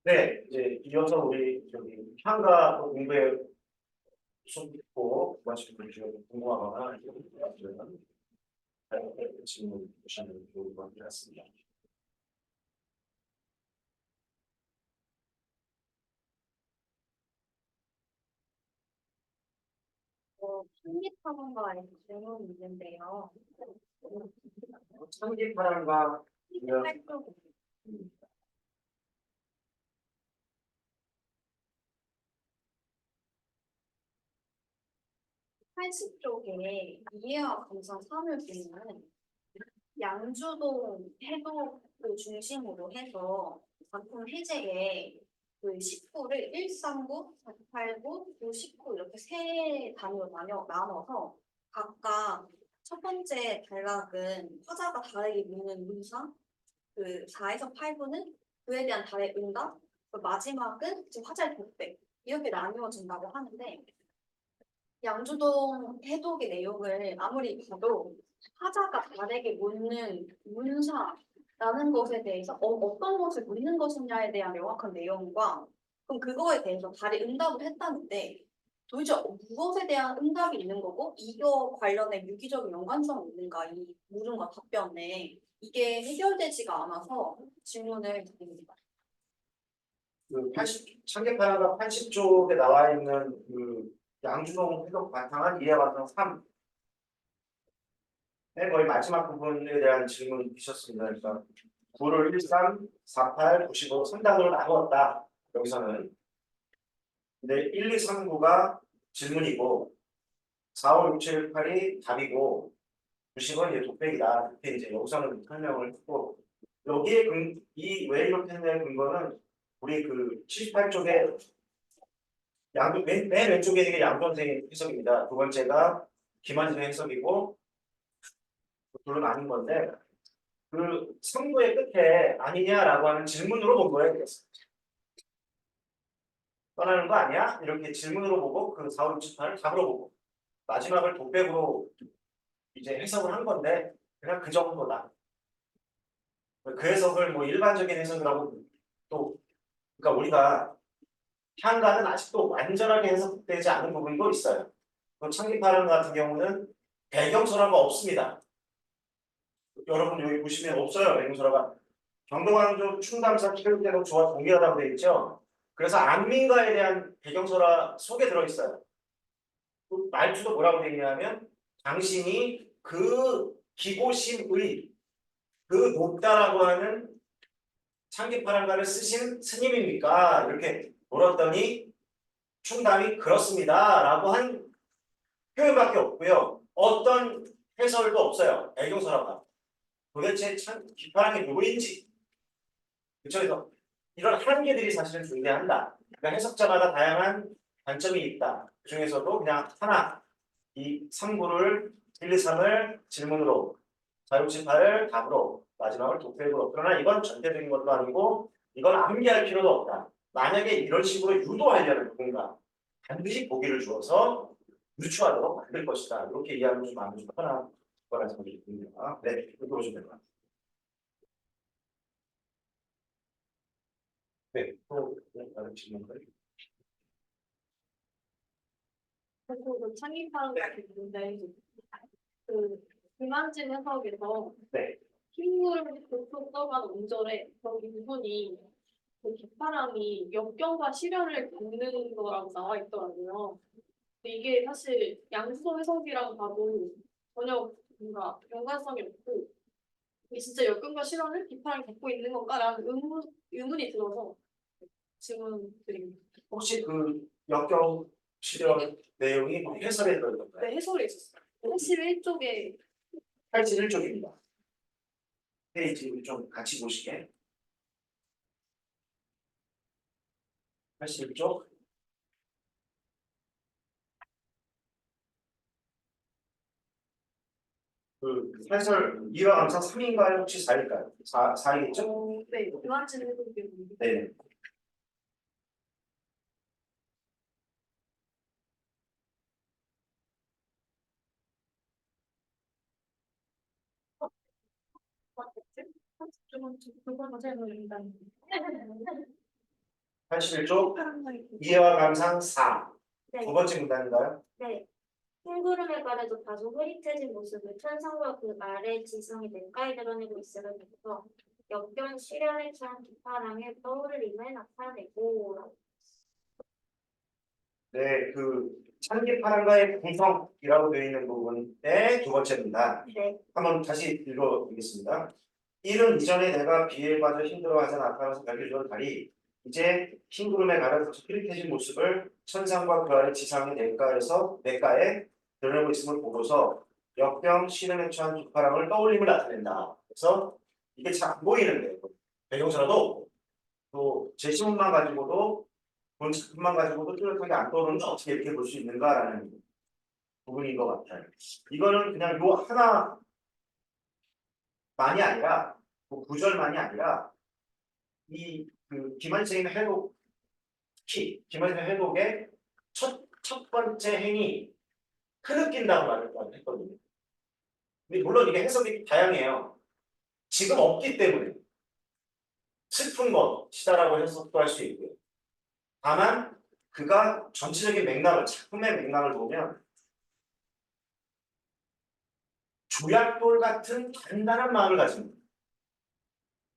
네, 이제 이어서 우리 저기 향가 공부에 수업 듣고 마치고 궁금하거나 이런 질문 주시면 좋을 것 같습니다. 한입학원과의 질문이 있는데요. 참기파랑과 활동 80쪽에 이해와 감성 3을 보면 양주동 해독을 중심으로 해서 작품 해제에 그 19를 139, 489, 99 이렇게 세 단위로 나눠서 각각 첫 번째 단락은 화자가 다르게 묻는 문상, 그 4에서 8부는 그에 대한 달의 응답, 그 마지막은 지금 화자의 독백 이렇게 나누어진다고 하는데 양주동 해독의 내용을 아무리 봐도 화자가 달에게 묻는 문사라는 것에 대해서 어떤 것을 묻는 것이냐에 대한 명확한 내용과 그럼 그거에 대해서 달이 응답을 했다는데 도대체 무엇에 대한 응답이 있는 거고 이거 관련된 유기적인 연관성이 있는가 이 물음과 답변에 이게 해결되지가 않아서 질문을 드립니다. 그 80, 참기파랑과 80쪽에 나와 있는 그 양주동 해석 바탕은 이해와 감성 3. 네, 거의 마지막 부분에 대한 질문 주셨습니다. 그러니까 9를 13, 48, 95, 3단으로 나누었다. 여기서는. 근데 1, 2, 3, 9가 질문이고 4, 5, 6, 7, 8이 답이고 90은 이제 독백이다. 이렇게 이제 여기서는 설명을 했고 여기에 이왜 이렇게 했냐의 근거는 우리 그 78쪽에 맨 왼쪽에 있는 게 양도 선생님 해석입니다. 두 번째가 김한진 해석이고 둘은 아닌 건데 그 선구의 끝에 아니냐라고 하는 질문으로 본 거예요. 그래서 떠나는 거 아니야? 이렇게 질문으로 보고 그 4, 5, 6, 7, 8을 답으로 보고 마지막을 독백으로 이제 해석을 한 건데 그냥 그 정도다. 그 해석을 뭐 일반적인 해석이라고 또 그러니까 우리가 향가는 아직도 완전하게 해석되지 않은 부분도 있어요. 그 창기파랑 같은 경우는 배경설화가 없습니다. 여러분 여기 보시면 없어요. 배경설화가. 경동왕조 충담사 체육대로 조와 동일하다고 되어 있죠. 그래서 안민가에 대한 배경설화 속에 들어있어요. 그 말투도 뭐라고 되어 있냐면 당신이 그 기고심의 그 높다라고 하는 창기파랑가를 쓰신 스님입니까? 이렇게 물었더니 충담이 그렇습니다. 라고 한 표현밖에 없고요. 어떤 해설도 없어요. 배경설화가. 도대체 참 기파랑이 누구인지. 그래서 이런 한계들이 사실은 존재한다. 그러니까 해석자마다 다양한 관점이 있다. 그 중에서도 그냥 하나, 이 3구를 1, 2, 3을 질문으로, 4, 6, 7, 8을 답으로, 마지막을 독백으로. 그러나 이건 전체적인 것도 아니고 이건 암기할 필요도 없다. 만약에 이런 식으로 유도하려는 누군가 반드시 보기를 주어서 유추하도록 만들 것이다. 이렇게 이해하면 좀 마음이 좀 편한 거라는 생각이 듭니다. 네, 이렇게 보시면 될 것 같아요. 네, 또 다른 질문들. 그리고 그 창의파는 같은 건데 그 김한진 해석에서 네. 흰물을 북쪽 떠간 운절에 거기 부분이 그 깃바람이 역경과 시련을 겪는 거라고 나와 있더라고요. 근데 이게 사실 양수소 해석이랑 봐도 전혀 뭔가 연관성이 없고 이게 진짜 역경과 시련을 깃바람이 겪고 있는 건가라는 의문이 들어서 질문 드립니다. 혹시 그 역경 실현 내용이 해설에 들어있던가요? 네, 해설에 있었어요. 81쪽에 81쪽입니다. 페이지 좀 같이 보시게. 81쪽. 그 해설 2와 감사 3인가요? 혹시 4일까요? 4이겠죠? 네, 김한진 해석이 네. 맞겠지? 좀만 더 일단 81쪽 이해와 감상 4. 네. 두 번째 문단인가요? 네. 흰구름에 가려져 다소 흐릿해진 모습을 천상과 그 아래 지성이 냇가에 드러내고 있으면서 역경 시련에 처한 기파랑의 떠오르림을 나타내고. 네, 그 찬기파랑과의 구성이라고 되어 있는 부분의 두 번째 문단. 네. 한번 다시 읽어보겠습니다. 이는 이전에 내가 비에 빠져 힘들어하자 나타나서 밝혀주던 달이 이제 흰 구름에 가려서 흐릿해진 모습을 천상과 그 아래 지상의 냇가에 드러내고 있음을 보고서 역경 시련에 처한 기파랑을 떠올림을 나타낸다. 그래서 이게 잘 안 보이는데 배경서라도 없고 또 제시문만 가지고도 본 작품만 가지고도 뚜렷하게 안 떠오르는데 어떻게 이렇게 볼 수 있는가라는 부분인 것 같아요. 이거는 그냥 요 하나만이 아니라 그 구절만이 아니라 이 그 김한생의 해독 특히 김한생의 해독의 첫 번째 행이 흐느낀다고 말을 했거든요. 근데 물론 이게 해석이 다양해요. 지금 없기 때문에 슬픈 것이다라고 해석도 할 수 있고요. 다만 그가 전체적인 맥락을 작품의 맥락을 보면 조약돌 같은 단단한 마음을 가진 것,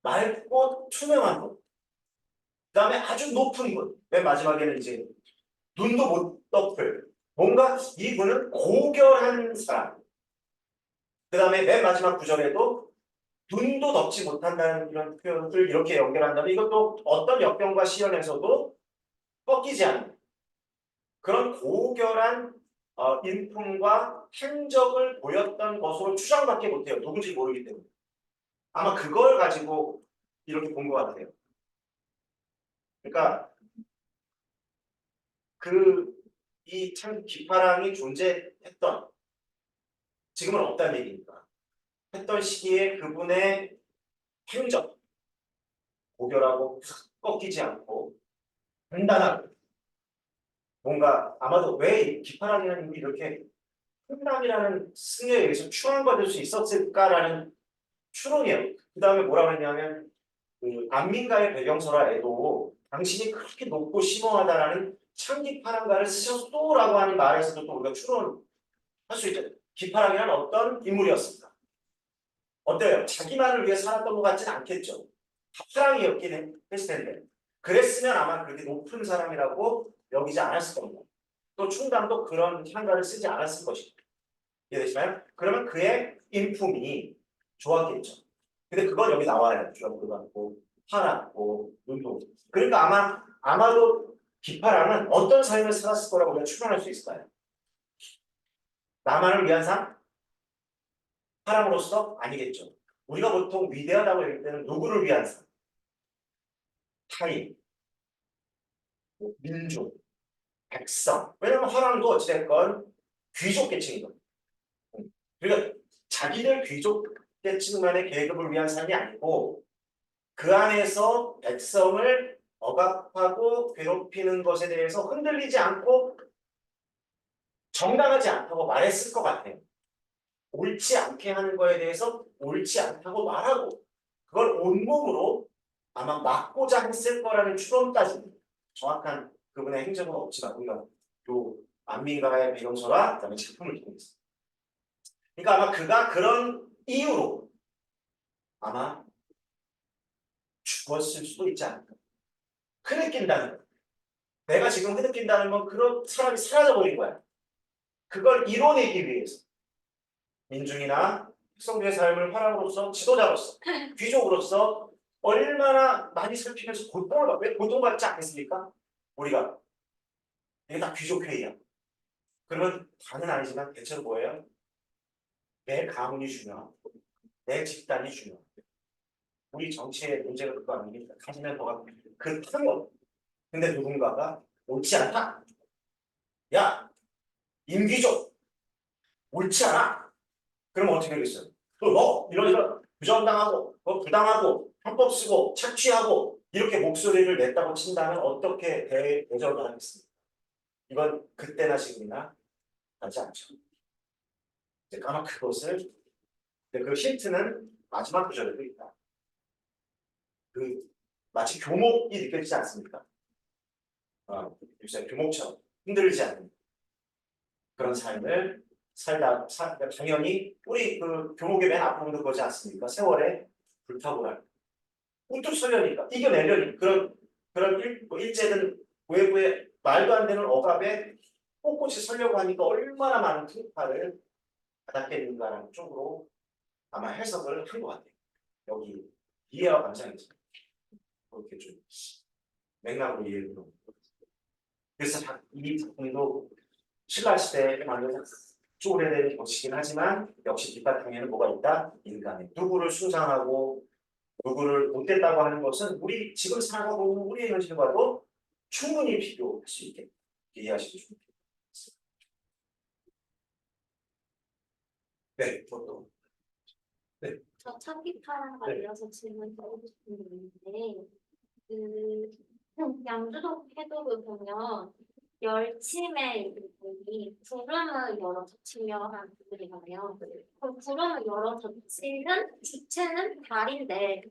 맑고 투명한 것, 그 다음에 아주 높은 것, 맨 마지막에는 이제 눈도 못 덮을 뭔가 이분은 고결한 사람, 그 다음에 맨 마지막 구절에도 눈도 덮지 못한다는 이런 표현을 이렇게 연결한다면 이것도 어떤 역경과 시련에서도 꺾이지 않는 그런 고결한 인품과 행적을 보였던 것으로 추정밖에 못해요. 누군지 모르기 때문에. 아마 그걸 가지고 이렇게 본 것 같아요. 그러니까 이 참 기파랑이 존재했던 지금은 없다는 얘기니까 했던 시기에 그분의 행적 고결하고 꺾이지 않고 단단하고 뭔가 아마도 왜 기파랑이라는 인물이 이렇게 훈남이라는 승려에 의해서 추앙받을 수 있었을까라는 추론이에요. 그 다음에 뭐라고 했냐면 그 안민가의 배경설화에도 당신이 그렇게 높고 심오하다라는 창기파랑가를 쓰셨소라고 하는 말에서도 또 우리가 추론할 수 있죠. 기파랑이란 어떤 인물이었습니다. 어때요? 자기만을 위해 살았던 것 같진 않겠죠. 다 파랑이었긴 했을 텐데 그랬으면 아마 그렇게 높은 사람이라고 여기지 않았을 겁니다. 또 충당도 그런 향가를 쓰지 않았을 것이죠. 이해되시나요? 그러면 그의 인품이 좋았겠죠. 근데 그건 여기 나와요. 주역도 같고 파랗고 눈도. 그러니까 아마도 기파랑은 어떤 삶을 살았을 거라고 우리가 추론할 수 있을까요? 나만을 위한 삶? 사람으로서 아니겠죠. 우리가 보통 위대하다고 얘기할 때는 누구를 위한 삶? 타인, 민족, 백성. 왜냐하면 화랑도 어찌됐건 귀족 계층이거든요. 그러니까 자기들 귀족 계층만의 계급을 위한 삶이 아니고 그 안에서 백성을 억압하고 괴롭히는 것에 대해서 흔들리지 않고 정당하지 않다고 말했을 것 같아요. 옳지 않게 하는 거에 대해서 옳지 않다고 말하고 그걸 온몸으로 아마 막고자 했을 거라는 추론까지는 정확한 그분의 행적은 없지만 우리가 요 안민가의 배경서와 그다음에 작품을 통해서 그러니까 아마 그가 그런 이유로 아마 죽었을 수도 있지 않을까. 흐느낀다는 거. 내가 지금 흐느낀다는 건 그런 사람이 사라져버린 거야. 그걸 이뤄내기 위해서 민중이나 백성들의 삶을 화랑으로서 지도자로서 귀족으로서 얼마나 많이 살피면서 고통을 받고 왜 고통받지 않겠습니까? 우리가 이게 다 귀족회의야. 그러면 다는 아니지만 대체로 뭐예요? 내 가문이 중요하고 내 집단이 중요하고 우리 정치의 문제가 그거 아닙니까? 가지면 더가 그 타격. 근데 누군가가 옳지 않다. 야, 임귀족 옳지 않아. 그러면 어떻게 되겠어요? 너 이런 부정당하고 부당하고 편법 쓰고 착취하고 이렇게 목소리를 냈다고 친다면 어떻게 대접을 하겠습니까? 이건 그때나 지금이나 하지 않죠. 아마 그것을 그 힌트는 마지막 구절에도 있다. 그 마치 교목이 느껴지지 않습니까? 요새 교목처럼 흔들리지 않는 그런 삶을 당연히 우리 그 교목의 맨 앞부분도 그러지 않습니까? 세월에 불타고라. 우뚝 서려니까 이겨내려니 그런 뭐 일제든 외부의 말도 안 되는 억압에 꼿꼿이 서려고 하니까 얼마나 많은 풍파를 받았겠는가라는 쪽으로 아마 해석을 한 것 같아요. 여기 이해와 감상이죠. 그렇게 좀 맥락으로 이해를 해요. 그래서 이 작품도 신라 시대에 만든 쭉 오래된 것이긴 하지만 역시 뒷바탕에는 뭐가 있다? 인간의 누구를 숭상하고 누구를 못됐다고 하는 것은 우리 지금 살아가고 있는 우리의 현실과도 충분히 비교할 수 있게 이해하시기 좋습니다. 네, 저도. 네. 저 참기파랑 관련해서 질문 드리고 싶은 게 있는데, 그 양주동 해독을 보면 열침의 부분이 구름을 열어 젖히려 하는 부분이잖아요. 그럼 구름을 열어 젖히는 주체는 달인데,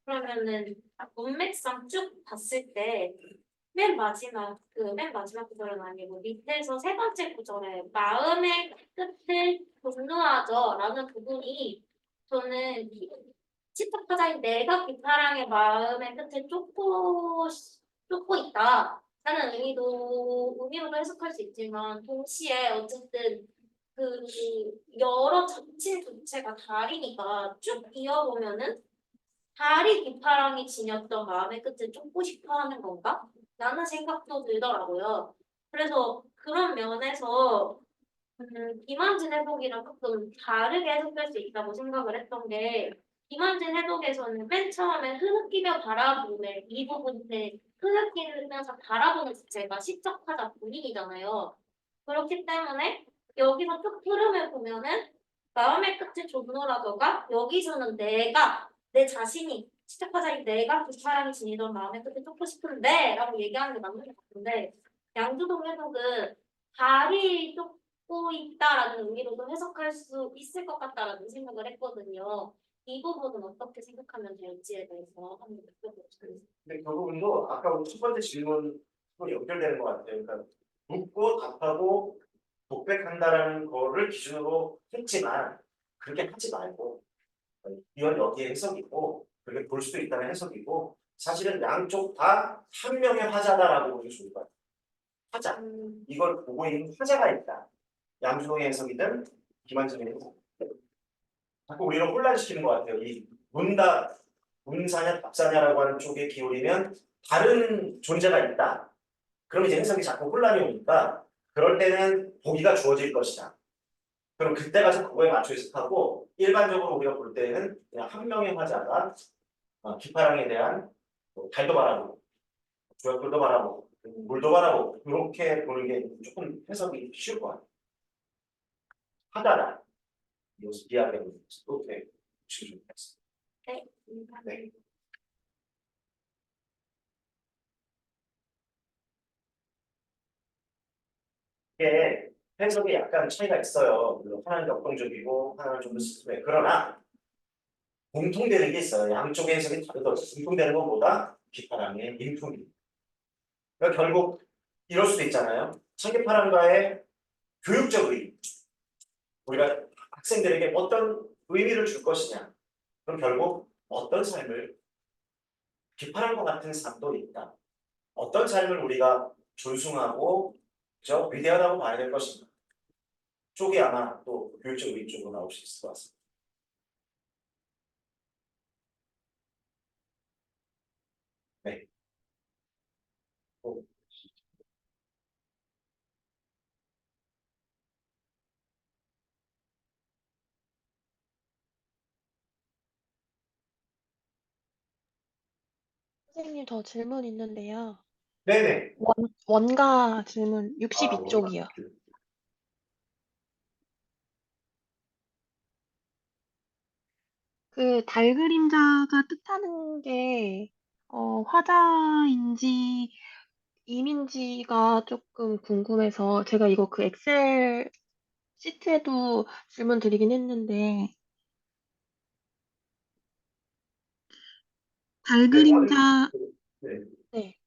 그러면은 문맥상 쭉 봤을 때 맨 마지막 구절은 아니고 밑에서 세 번째 구절에 마음의 끝을 분노하죠라는 부분이 저는 시작하자니 내가 뒷사랑의 마음의 끝을 쫓고 있다라는 의미로도 해석할 수 있지만 동시에 어쨌든 그 여러 잡친 주체가 달이니까 쭉 이어보면은 달이 뒷사랑이 지녔던 마음의 끝을 쫓고 싶어하는 건가? 라는 생각도 들더라고요. 그래서 그런 면에서 김한진 해독이랑 조금 다르게 해석될 수 있다고 생각을 했던 게 김한진 해독에서는 맨 처음에 흐느끼며 바라보는 이 부분을 흐느끼면서 바라보는 주체가 시적하자 본인이잖아요. 그렇기 때문에 여기서 쭉 흐름을 보면은 마음의 끝을 존노라더가 여기서는 내 자신이 시작하자 내가 그 사람이 지니던 마음의 끝을 쫓고 싶은데 라고 얘기하는 게 맞는 것 같은데 양주동 해독은 달이 쫓고 있다라는 의미로도 해석할 수 있을 것 같다라는 생각을 했거든요. 이 부분은 어떻게 생각하면 될지에 대해서 한번 여쭤보고 싶습니다. 근데 그 부분도 아까 우리 첫 번째 질문으로 연결되는 것 같아요. 그러니까 묻고 답하고 독백한다라는 거를 기준으로 했지만 그렇게 하지 말고 이건 여기에 해석이고 그렇게 볼 수도 있다는 해석이고 사실은 양쪽 다 한 명의 화자다라고 보기 좋을 것 같아요. 화자. 이걸 보고 있는 화자가 있다. 양주동의 해석이든 김한정의 해석. 자꾸 우리를 혼란시키는 것 같아요. 이 문사냐 답사냐라고 하는 쪽에 기울이면 다른 존재가 있다. 그럼 이제 해석이 자꾸 혼란이 오니까 그럴 때는 보기가 주어질 것이다. 그럼 그때 가서 그거에 맞춰 해석하고 일반적으로 우리가 볼 때는 그냥 한 명의 화자가 기파랑에 대한 달도 바라보고 조약돌도 바라보고 물도 바라보고 이렇게 보는 게 조금 해석이 쉬울 것 같아요. 하다다 이것을 이해하는 것도 되게 중요했습니다. 네. 네. 이게 해석에 약간 차이가 있어요. 물론 하나는 역동적이고 하나는 좀 더 스스로해. 그러나 공통되는 게 있어요. 양쪽의 해석이 다르더라도 공통되는 건 뭐다? 기파랑의 인품이. 그러니까 결국 이럴 수도 있잖아요. 청계파랑과의 교육적 의의. 우리가 학생들에게 어떤 의미를 줄 것이냐. 그럼 결국 어떤 삶을 기파랑과 같은 삶도 있다. 어떤 삶을 우리가 존중하고 그죠? 위대하다고 봐야 될 것인가. 쪽이 아마 또 교육적 의의 쪽으로 나올 수 있을 것 같습니다. 네. 또 선생님, 저 질문 있는데요. 네네. 원가 질문 뭔가. 62쪽이요. 그 달 그림자가 뜻하는 게 화자인지 임인지가 조금 궁금해서 제가 이거 그 엑셀 시트에도 질문 드리긴 했는데 달 네, 그림자 네. 네.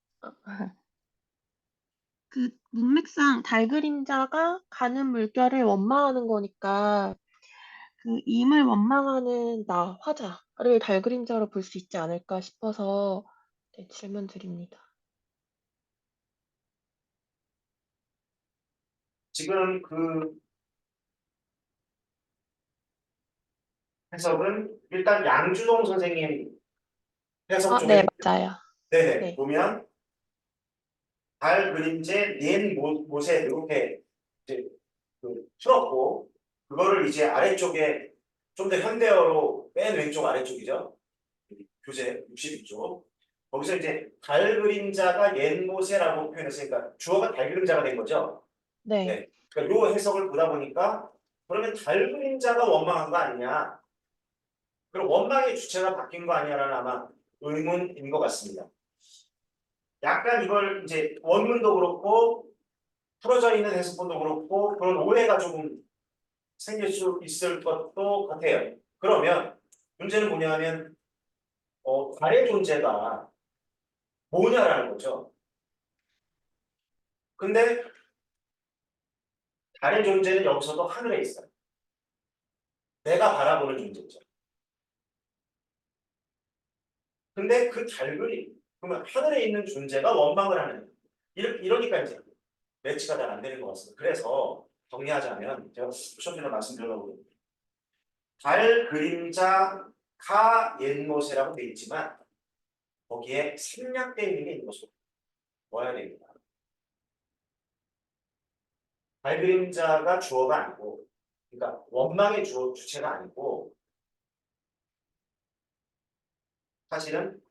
그 문맥상 달 그림자가 가는 물결을 원망하는 거니까 그 임을 원망하는 나 화자를 달 그림자로 볼 수 있지 않을까 싶어서 네, 질문 드립니다. 지금 그 해석은 일단 양준홍 선생님 해석 네, 중에 맞아요. 네네 네, 보면 달 그림제 낸 못에 이렇게 이제 그 풀었고 그거를 이제 아래쪽에 좀 더 현대어로 맨 왼쪽 아래쪽이죠. 교재 62쪽. 거기서 이제 달 그림자가 옛모세라고 표현했으니까 주어가 달 그림자가 된 거죠. 네, 네. 그러니까 요 해석을 보다 보니까 그러면 달 그림자가 원망한 거 아니냐? 그럼 원망의 주체가 바뀐 거 아니냐라는 아마 의문인 것 같습니다. 약간 이걸 이제 원문도 그렇고 풀어져 있는 해석본도 그렇고 그런 오해가 조금 생길 수 있을 것도 같아요. 그러면 문제는 뭐냐면 달의 존재가 뭐냐라는 거죠. 근데 달의 존재는 여기서도 하늘에 있어요. 내가 바라보는 존재죠. 근데 그 달그림, 그러면 하늘에 있는 존재가 원망을 하는 이러니까 이제 매치가 잘 안 되는 것 같습니다. 그래서 정리하자면 제가 좀 전에 말씀드렸고 달 그림자 가 옛모세라고 되어 있지만 거기에 생략되어 있는 게 있는 것으로 보아야 됩니다. 달 그림자가 주어가 아니고 그러니까 원망의 주체가 아니고 사실은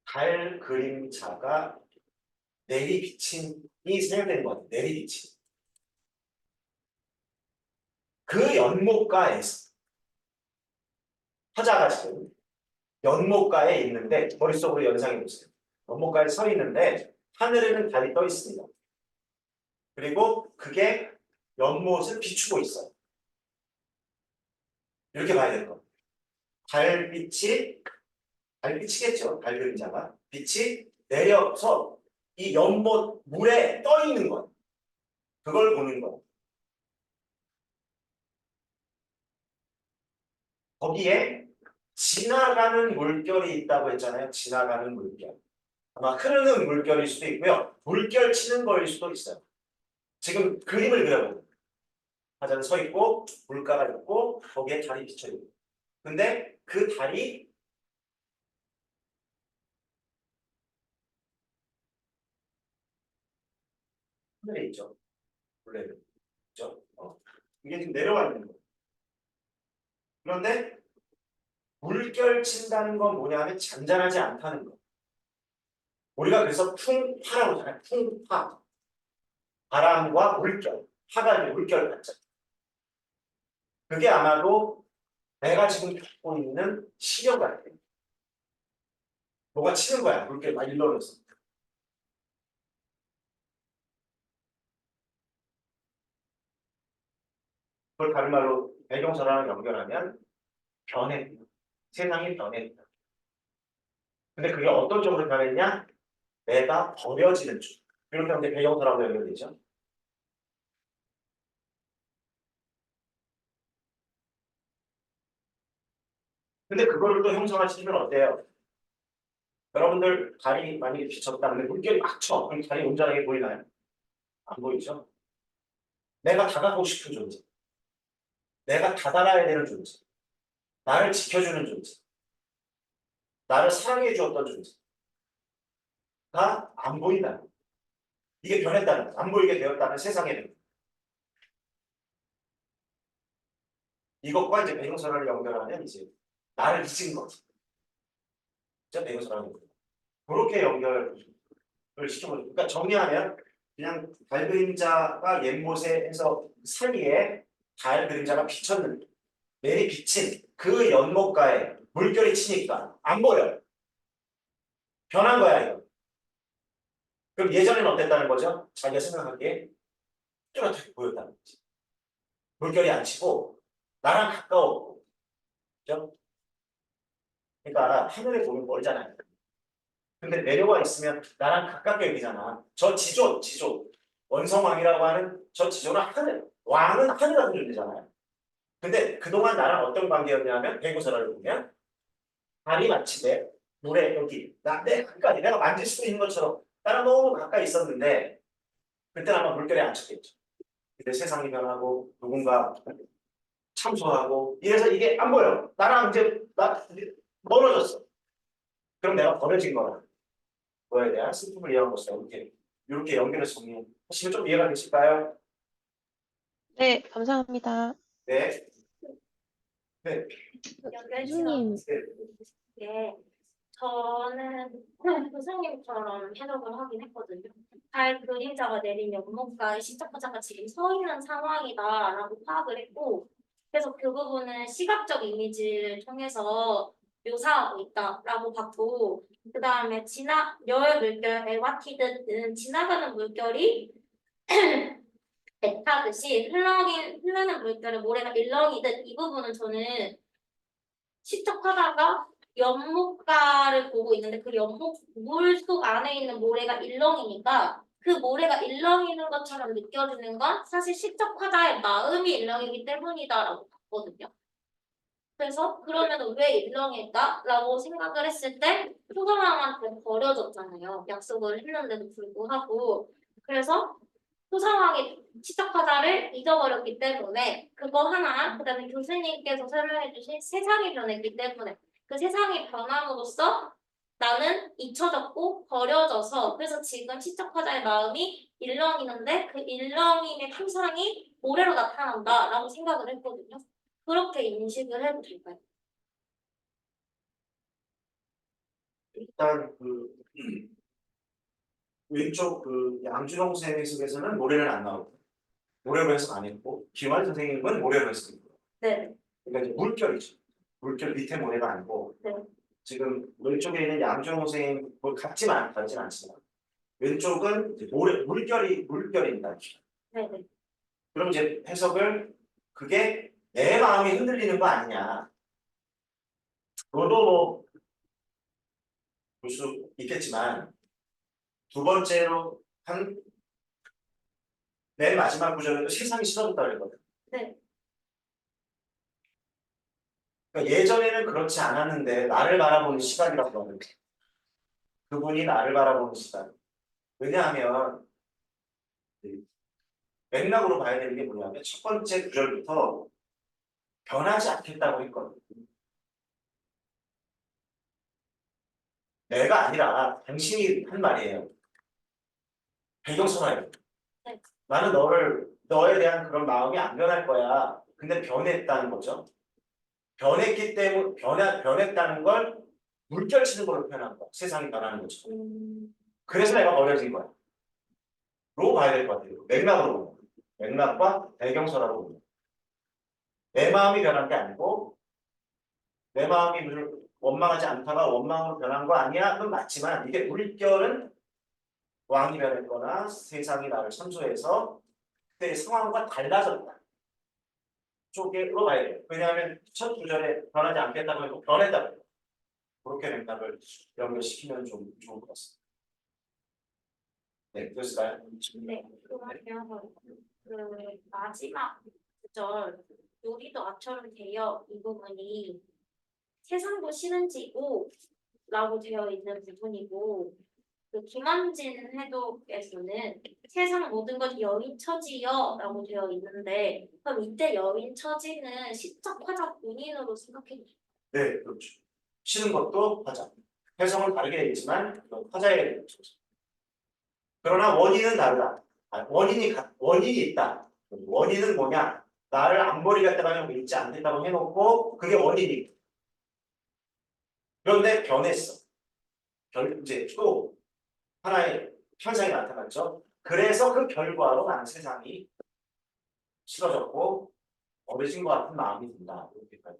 달 그림자가 내리비침이 생략되는 것 같아요. 내리비침. 그 연못가에서 화자가 지금 연못가에 있는데 머릿속으로 연상해 보세요. 연못가에 서 있는데 하늘에는 달이 떠 있습니다. 그리고 그게 연못을 비추고 있어요. 이렇게 봐야 될 겁니다. 달빛이겠죠. 달 그림자가 빛이 내려서 이 연못 물에 떠 있는 것. 그걸 보는 것. 거기에 지나가는 물결이 있다고 했잖아요. 지나가는 물결. 아마 흐르는 물결일 수도 있고요. 물결 치는 거일 수도 있어요. 지금 그림을 그려보면 화자는 서 있고 물가가 있고 거기에 달이 비쳐 있고. 근데 그 달이 하늘에 있죠. 원래는 있죠. 이게 지금 내려와 있는 거예요. 그런데 물결 친다는 건 뭐냐 하면 잔잔하지 않다는 거. 우리가 그래서 풍파라고 하잖아요. 풍파. 바람과 물결. 파가 이제 물결 같죠. 그게 아마도 내가 지금 겪고 있는 시력 같아요. 뭐가 치는 거야. 물결 막 일러내서. 그걸 다른 말로 배경설화랑 연결하면 변했다. 세상이 변했다. 근데 그게 어떤 쪽으로 변했냐? 내가 버려지는 쪽. 이렇게 하면 배경설화로 연결되죠. 근데 그거를 또 형성하시면 어때요? 여러분들 달이 만약에 비쳤다. 근데 물결이 막 쳐. 그럼 달이 온전하게 보이나요? 안 보이죠? 내가 다가가고 싶은 존재. 내가 다다라야 되는 존재. 나를 지켜주는 존재. 나를 사랑해 주었던 존재가 안 보인다. 이게 변했다는 거죠. 안 보이게 되었다는 세상에는. 이것과 이제 배경설화를 연결하면 이제 나를 잊은 거지. 진짜 배경설화는 그렇게 연결을 시켜보죠. 그러니까 정리하면 그냥 달 그림자가 연못에서 사이에 달 그림자가 비쳤는데 내리 비친 그 연못가에 물결이 치니까 안 보여요. 변한 거야 이거. 그럼 예전에는 어땠다는 거죠? 자기가 생각하기에 뚜렷하게 보였다는 거지. 물결이 안 치고 나랑 가까웠고, 그죠? 그러니까 하늘에 보면 멀잖아요. 근데 내려와 있으면 나랑 가깝게 여기잖아. 저 지조. 원성왕이라고 하는 저 지조는 하늘. 왕은 하늘 같은 존재잖아요. 근데 그동안 나랑 어떤 관계였냐면 배구설을 보면 발이 마치되 노래 여기 내 가까이 내가 만질 수 있는 것처럼 나랑 너무 가까이 있었는데 그때는 아마 물결에 안 쳤겠죠. 근데 세상이 변하고 누군가 참소하고 이래서 이게 안 보여. 나랑 이제 멀어졌어. 그럼 내가 버려진 거라. 그거에 대한 슬픔을 이해한 것이다. 이렇게 연결해서 정리하시면 좀 이해가 되실까요? 네, 감사합니다. 네. 네. 연결시간 교수님, 게 저는 교수님처럼 해석을 하긴 했거든요. 달 그림자가 내린 연못가에 시청자가 지금 서 있는 상황이다라고 파악을 했고, 그래서 그 부분은 시각적 이미지를 통해서 묘사하고 있다라고 봤고, 그 다음에 여의 물결, 에와티드는 지나가는 물결이 배 타듯이 흐르는 물결을 모래가 일렁이듯 이 부분은 저는 시청하다가 연못가를 보고 있는데 그 연못 물속 안에 있는 모래가 일렁이니까 그 모래가 일렁이는 것처럼 느껴지는 건 사실 시적 화자의 마음이 일렁이기 때문이다라고 봤거든요. 그래서 그러면 왜 일렁일까라고 생각을 했을 때 소상황한테 버려졌잖아요. 약속을 했는데도 불구하고. 그래서 소상황이 시적 화자를 잊어버렸기 때문에 그거 하나, 그다음에 교수님께서 설명해주신 세상이 변했기 때문에 그 세상이 변함으로써 나는 잊혀졌고 버려져서 그래서 지금 시적 화자의 마음이 일렁이는데 그 일렁임의 표상이 모래로 나타난다라고 생각을 했거든요. 그렇게 인식을 해도 될까요? 일단 왼쪽 양준홍 선생님 속에서는 모래는 안 나오고 모래로 해석 안 했고 김환 선생님은 모래로 해석했고 네. 그러니까 이제 물결이죠. 물결 밑에 모래가 아니고 네. 지금 왼쪽에 있는 양준홍 선생님 같지는 않지만 왼쪽은 이제 물결입니다. 네. 네. 그럼 이제 해석을 그게 내 마음이 흔들리는 거 아니냐. 그것도 볼 수 있겠지만 두 번째로 한 맨 마지막 구절에도 세상이 싫어졌다 그랬거든. 네. 그러니까 예전에는 그렇지 않았는데 나를 바라보는 시각이라고 하는 거예요. 그분이 나를 바라보는 시각. 왜냐하면 맥락으로 봐야 되는 게 뭐냐면 첫 번째 구절부터 변하지 않겠다고 했거든. 내가 아니라 당신이 한 말이에요. 배경선화예요. 네. 나는 너에 대한 그런 마음이 안 변할 거야. 근데 변했다는 거죠. 변했기 때문에 변했다는 걸 물결치는 걸로 표현한 거야. 세상이 변하는 거죠. 그래서 내가 버려진 거야. 로 봐야 될 것 같아요. 맥락으로 보면. 맥락과 배경서라고 보면. 내 마음이 변한 게 아니고 내 마음이 원망하지 않다가 원망으로 변한 거 아니야? 그건 맞지만 이게 물결은 왕이 변했거나 세상이 나를 참소해서 그때의 상황과 달라졌다. 쪽으로 봐야 돼요. 왜냐하면 첫 구절에 변하지 않겠다고 해도 변했다고 해요. 그렇게 맥락을 연결시키면 좀 좋을 것 같습니다. 네, 그랬을까요? 네. 그러면 그 마지막 구절 요리도 아처럼 되어 이 부분이 세상도 싫은지고 라고 되어 있는 부분이고 그 김한진 해독에서는 세상 모든 것이 여인처지여 라고 되어 있는데 그럼 이때 여인처지는 시적 화자 본인으로 생각해 주세요. 네, 그렇죠. 싫은 것도 화자. 해석은 다르게 되어 있지만 화자의 거죠. 그러나 원인은 다르다. 원인이 있다. 원인은 뭐냐? 나를 안 버리겠다고 믿지 않겠다고 해놓고 그게 원인이. 그런데 변했어. 이제 또 하나의 현상이 나타났죠. 그래서 그 결과로 나는 세상이 싫어졌고 버려진 것 같은 마음이 든다. 이렇게까지.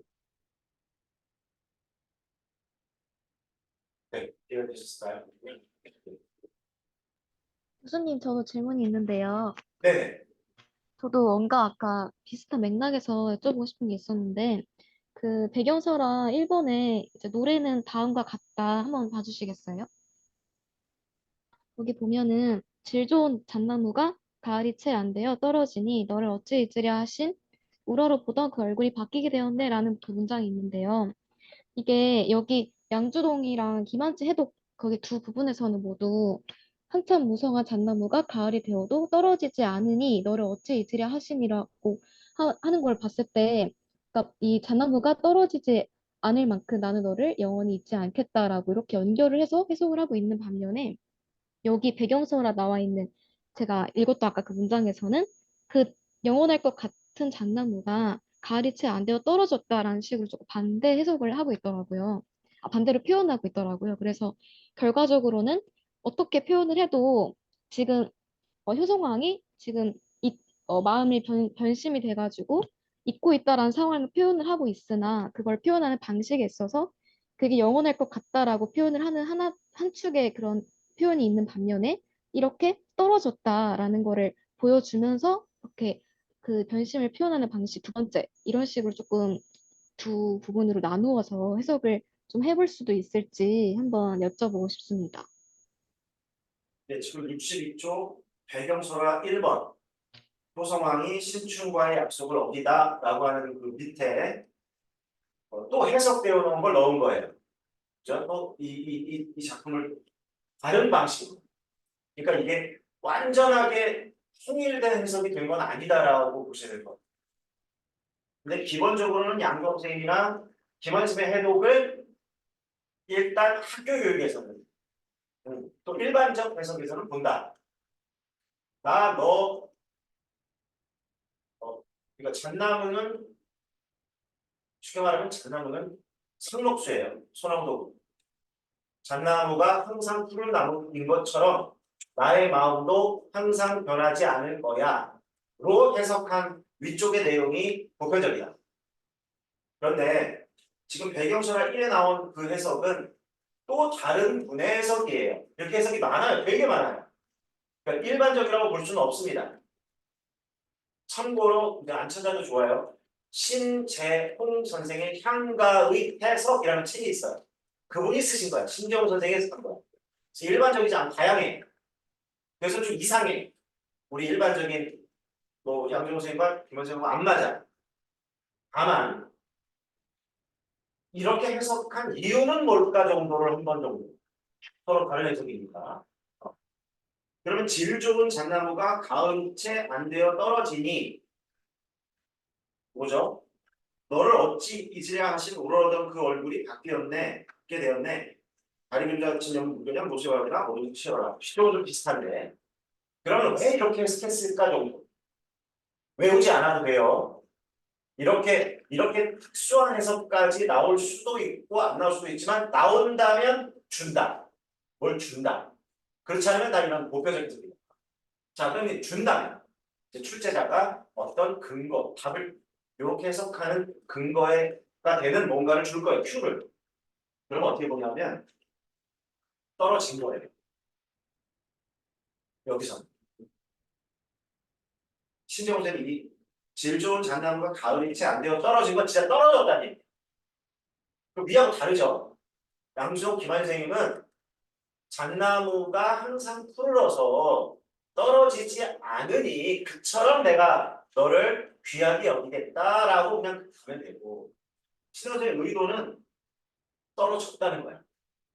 네, 이해되셨을까요? 교수님, 저도 질문이 있는데요. 네네. 저도 뭔가 아까 비슷한 맥락에서 여쭤보고 싶은 게 있었는데, 그 배경서랑 1번에 이제 노래는 다음과 같다 한번 봐주시겠어요? 여기 보면은 질 좋은 잣나무가 가을이 채 안 되어 떨어지니 너를 어찌 잊으랴 하신 우러러 보던 그 얼굴이 바뀌게 되었네 라는 두 문장이 있는데요. 이게 여기 양주동이랑 김한지 해독 거기 두 부분에서는 모두 한참 무성한 잣나무가 가을이 되어도 떨어지지 않으니 너를 어찌 잊으랴 하심이라고 하는 걸 봤을 때 그러니까 이 잣나무가 떨어지지 않을 만큼 나는 너를 영원히 잊지 않겠다라고 이렇게 연결을 해서 해석을 하고 있는 반면에 여기 배경서라 나와 있는 제가 읽었던 아까 그 문장에서는 그 영원할 것 같은 잣나무가 가을이 채 안 되어 떨어졌다라는 식으로 조금 반대 해석을 하고 있더라고요. 반대로 표현하고 있더라고요. 그래서 결과적으로는 어떻게 표현을 해도 지금 효성왕이 지금 마음이 변심이 돼가지고 잊고 있다라는 상황을 표현을 하고 있으나 그걸 표현하는 방식에 있어서 그게 영원할 것 같다라고 표현을 하는 한 축의 그런 표현이 있는 반면에 이렇게 떨어졌다라는 거를 보여주면서 이렇게 그 변심을 표현하는 방식 두 번째 이런 식으로 조금 두 부분으로 나누어서 해석을 좀 해볼 수도 있을지 한번 여쭤보고 싶습니다. 네, 지금 62쪽 배경설화 1번 효성왕이 신춘과의 약속을 어기다 라고 하는 그 밑에 또 해석되어 놓은 걸 넣은 거예요. 그죠? 또이 작품을 다른 방식으로. 그러니까 이게 완전하게 통일된 해석이 된 건 아니다라고 보셔야 될 것 같아요. 근데 기본적으로는 양경생이나 김한심의 해독을 일단 학교 교육에서는 또 일반적 해석에서는 본다. 너 그러니까 잣나무는 쉽게 말하면 잣나무는 상록수예요. 소나무도. 잣나무가 항상 푸른 나무인 것처럼 나의 마음도 항상 변하지 않을 거야. 로 해석한 위쪽의 내용이 보편적이다. 그런데 지금 배경설화 1에 나온 그 해석은 또 다른 분의 해석이에요. 이렇게 해석이 많아요. 되게 많아요. 그러니까 일반적이라고 볼 수는 없습니다. 참고로 이제 안 찾아도 좋아요. 신재홍 선생의 향가의 해석이라는 책이 있어요. 그분이 쓰신 거야. 신재홍 선생이 쓴 거야. 그래서 일반적이지 않고 다양해. 그래서 좀 이상해. 우리 일반적인 뭐 양정 선생과 김원 선생과 안 맞아. 다만 이렇게 해석한 이유는 뭘까 정도를 한 번 정도 서로 다른 해석이니까. 그러면 질 좋은 잣나무가 가을채 안 되어 떨어지니 뭐죠? 너를 어찌 잊으랴 하신 우러러던 그 얼굴이 바뀌었네. 바뀌게 되었네. 다리 그림자 같은 연무견이야 모세와라 모두 치어라. 시조도 좀 비슷한데. 그러면 왜 이렇게 해석했을까 정도. 외우지 않아도 돼요. 이렇게 특수한 해석까지 나올 수도 있고 안 나올 수도 있지만 나온다면 준다. 뭘 준다. 그렇지 않으면 다 이런 보편적인 뜻입니다. 자, 그러면 준다면 이제 출제자가 어떤 근거, 답을 이렇게 해석하는 근거가 되는 뭔가를 줄 거예요. 큐를. 그러면 어떻게 보냐면 떨어진 거예요. 여기서 신재훈 선생님이 질 좋은 잣나무가 가을이 채 안 되어 떨어진 건 진짜 떨어졌다니. 그 위하고 다르죠. 양수호 김한 선생님은 잣나무가 항상 푸르러서 떨어지지 않으니 그처럼 내가 너를 귀하게 여기겠다라고 그냥 가면 되고 신호의 의도는 떨어졌다는 거야.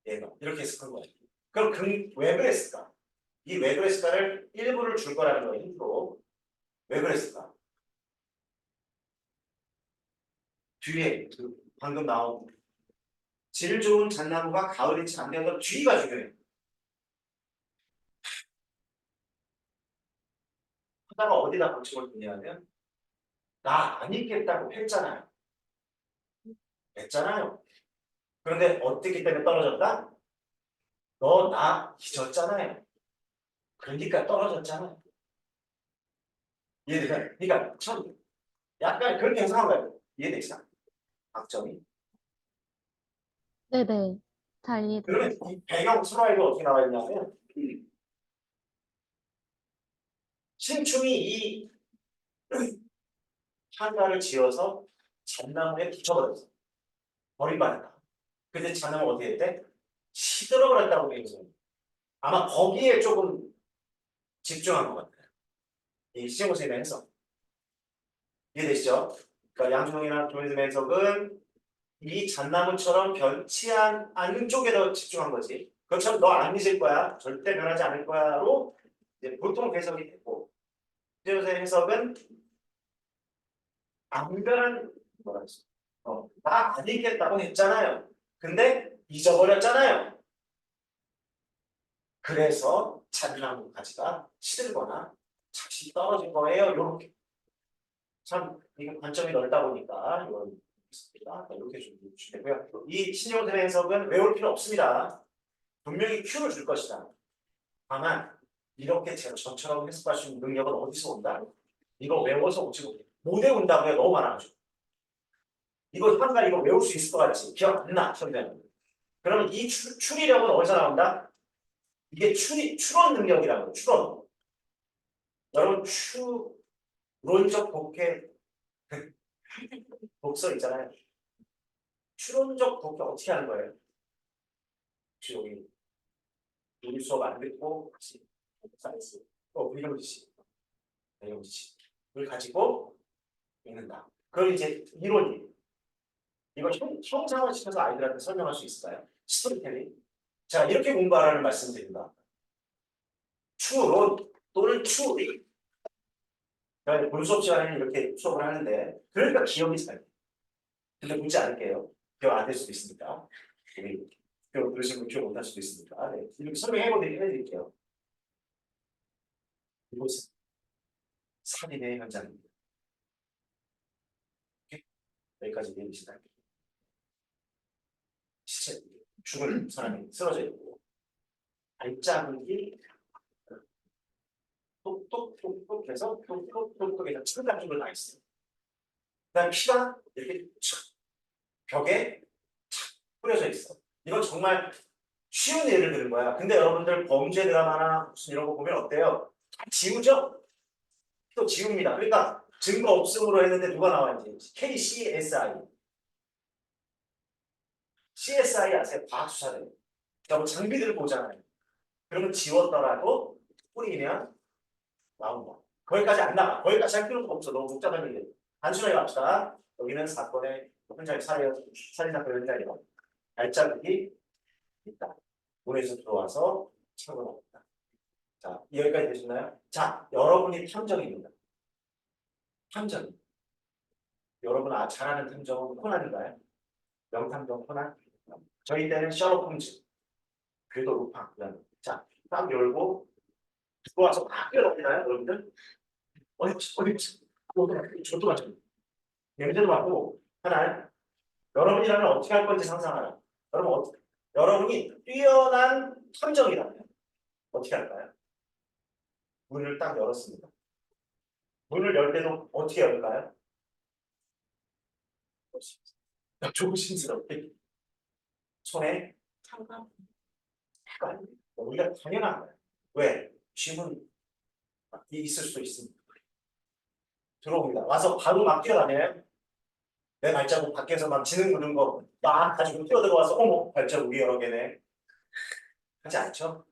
얘가 이렇게 해석한 거야. 그럼 왜 그랬을까? 이 왜 그랬을까를 일부를 줄 거라는 거예요. 힌트로. 왜 그랬을까? 뒤에 방금 나온 질 좋은 잣나무가 가을이 채 안 되어서 뒤가 중요해. 하다가 어디다 방침을 두냐면 나 안 있겠다고 했잖아요. 했잖아요. 그런데 어떻게 때문에 떨어졌다? 너 나 잊었잖아요. 그러니까 떨어졌잖아요. 이해되세요? 그러니까 참 약간 그렇게 해석한 거예요. 이해되시나? 박점이. 네네. 잘 그러면 이해되었어요. 이 배경 슬라이드 어떻게 나와 있냐면 신충이 이 한가를 지어서 잣나무에 붙여버렸어. 버림받았다. 근데 잣나무 어디에 있대? 시들어버렸다고 돼 있어요. 아마 거기에 조금 집중한 것 같아요. 이 시제모습의 해석. 이해되시죠? 그러니까 양준홍이나 조리즘의 해석은 이 잣나무처럼 변치 않은 쪽에 더 집중한 거지. 그것처럼 너 안 잊을 거야. 절대 변하지 않을 거야로 이제 보통 해석이 됐고, 시제모습의 해석은 안 변한 뭐라 했어? 나안 잊겠다고 했잖아요. 근데 잊어버렸잖아요. 그래서 잣나무 가지가 시들거나 잠시 떨어진 거예요. 요렇게. 참 이게 관점이 넓다 보니까 이런 있습니다. 이렇게 좀 주시고요. 이 신용들의 해석은 외울 필요 없습니다. 분명히 큐를 줄 것이다. 다만 이렇게 제가 저처럼 해석할 수 있는 능력은 어디서 온다? 이거 외워서 오지 못 외운다고요. 너무 많아가지고. 이거 한가 이거 외울 수 있을 것 같지? 기억 안 나, 선배는. 그러면 이 추리력은 어디서 나온다? 이게 추론 능력이라고 추론. 여러분 추론적 독해 독서 있잖아요. 추론적 독해 어떻게 하는 거예요? 혹시 여기 우리 수업 안 듣고 같이 이걸 가지고 읽는다. 그걸 이제 이론이 이걸 형상화 시켜서 아이들한테 설명할 수 있을까요? 스토리텔링. 자 이렇게 공부하라는 말씀드립니다. 추론 또는 추리. 본 수업 시간에는 이렇게 수업을 하는데 그러니까 기억이 잘 돼. 근데 묻지 않을게요. 기억 안 될 수도 있으니까. 우리 기억 들으시면 기억 못할 수도 있으니까. 네. 이렇게 설명해드릴게요. 이곳은 살인의 현장입니다. 여기까지 이해되시나요? 시체, 죽은 사람이 쓰러져 있고 발자국이 똑똑똑똑해서 똑똑똑똑해서 층간쪽을 나 있어요. 그다음 피가 이렇게 벽에 뿌려져 있어. 이건 정말 쉬운 예를 드는 거야. 근데 여러분들 범죄 드라마나 무슨 이런 거 보면 어때요? 다 지우죠? 또 지웁니다. 그러니까 증거 없음으로 했는데 누가 나왔는지 KCSI. CSI 아세요? 과학수사대. 그러니까 장비들을 보잖아요. 그러면 지웠더라도 뿌리면 나온 거. 거기까지 안 나가. 거기까지 할 필요도 없어. 너무 복잡한 얘기. 단순하게 갑시다. 여기는 사건의 현장의 살인사건 현장이다. 발자국이 있다. 문에서 들어와서 차고 나왔다. 자, 여기까지 되셨나요? 자, 여러분이 탐정입니다. 탐정. 여러분 잘 아는 탐정은 코난인가요? 명탐정 코난? 저희 때는 셜록 홈즈, 궤도 루팡. 자, 딱 열고 들어와서 막 열어보나요, 여러분들? 저도 마찬가지. 냄새도 맡고 하나요? 여러분이라면 어떻게 할 건지 상상하라. 여러분이 뛰어난 탐정이라면 어떻게 할까요? 문을 딱 열었습니다. 문을 열 때도 어떻게 열까요? 조심스럽게 손에 잠깐. 우리가 당연한 거예요. 왜? 쥐문 있을 수도 있습니다. 들어옵니다. 와서 바로 막 뛰어다녀요. 내 발자국 밖에서 막 지능 부는 거 막 가지고 뛰어들어와서 어머 발자국이 여러 개네. 하지 않죠?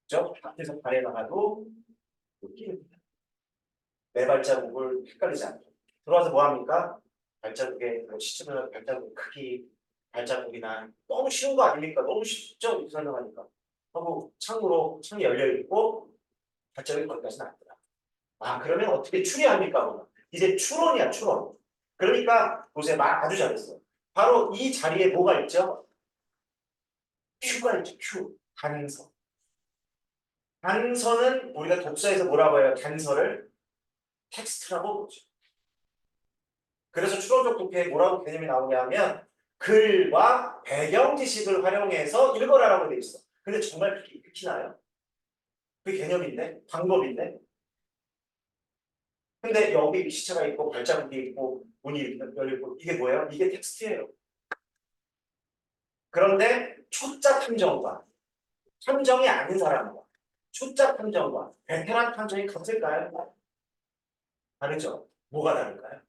그죠? 밖에서 발에 나가도 뛰입니다. 내 발자국을 헷갈리지 않죠. 들어와서 뭐 합니까? 발자국의 시점을 발자국 크기, 발자국이나 너무 쉬운 거 아닙니까? 너무 쉽죠? 설명하니까. 하고 창이 열려 있고 발자국이 거기까지는 안 돼요. 그러면 어떻게 추리합니까? 이제 추론이야, 추론. 그러니까 보세요, 말 아주 잘했어. 바로 이 자리에 뭐가 있죠? 큐가 있죠, 큐. 단서. 단서는 우리가 독서에서 뭐라고 해요? 단서를 텍스트라고 보죠. 그래서 추론적 독해에 뭐라고 개념이 나오냐면 글과 배경 지식을 활용해서 읽어라라고 돼 있어. 근데 정말 그렇게 읽히나요? 그 개념인데, 방법인데. 근데 여기 시체가 있고 발자국이 있고 문이 열리고 이게 뭐예요? 이게 텍스트예요. 그런데 초짜 탐정과 탐정이 아닌 사람과 초짜 탐정과 베테랑 탐정이 같을까요? 다르죠. 뭐가 다를까요?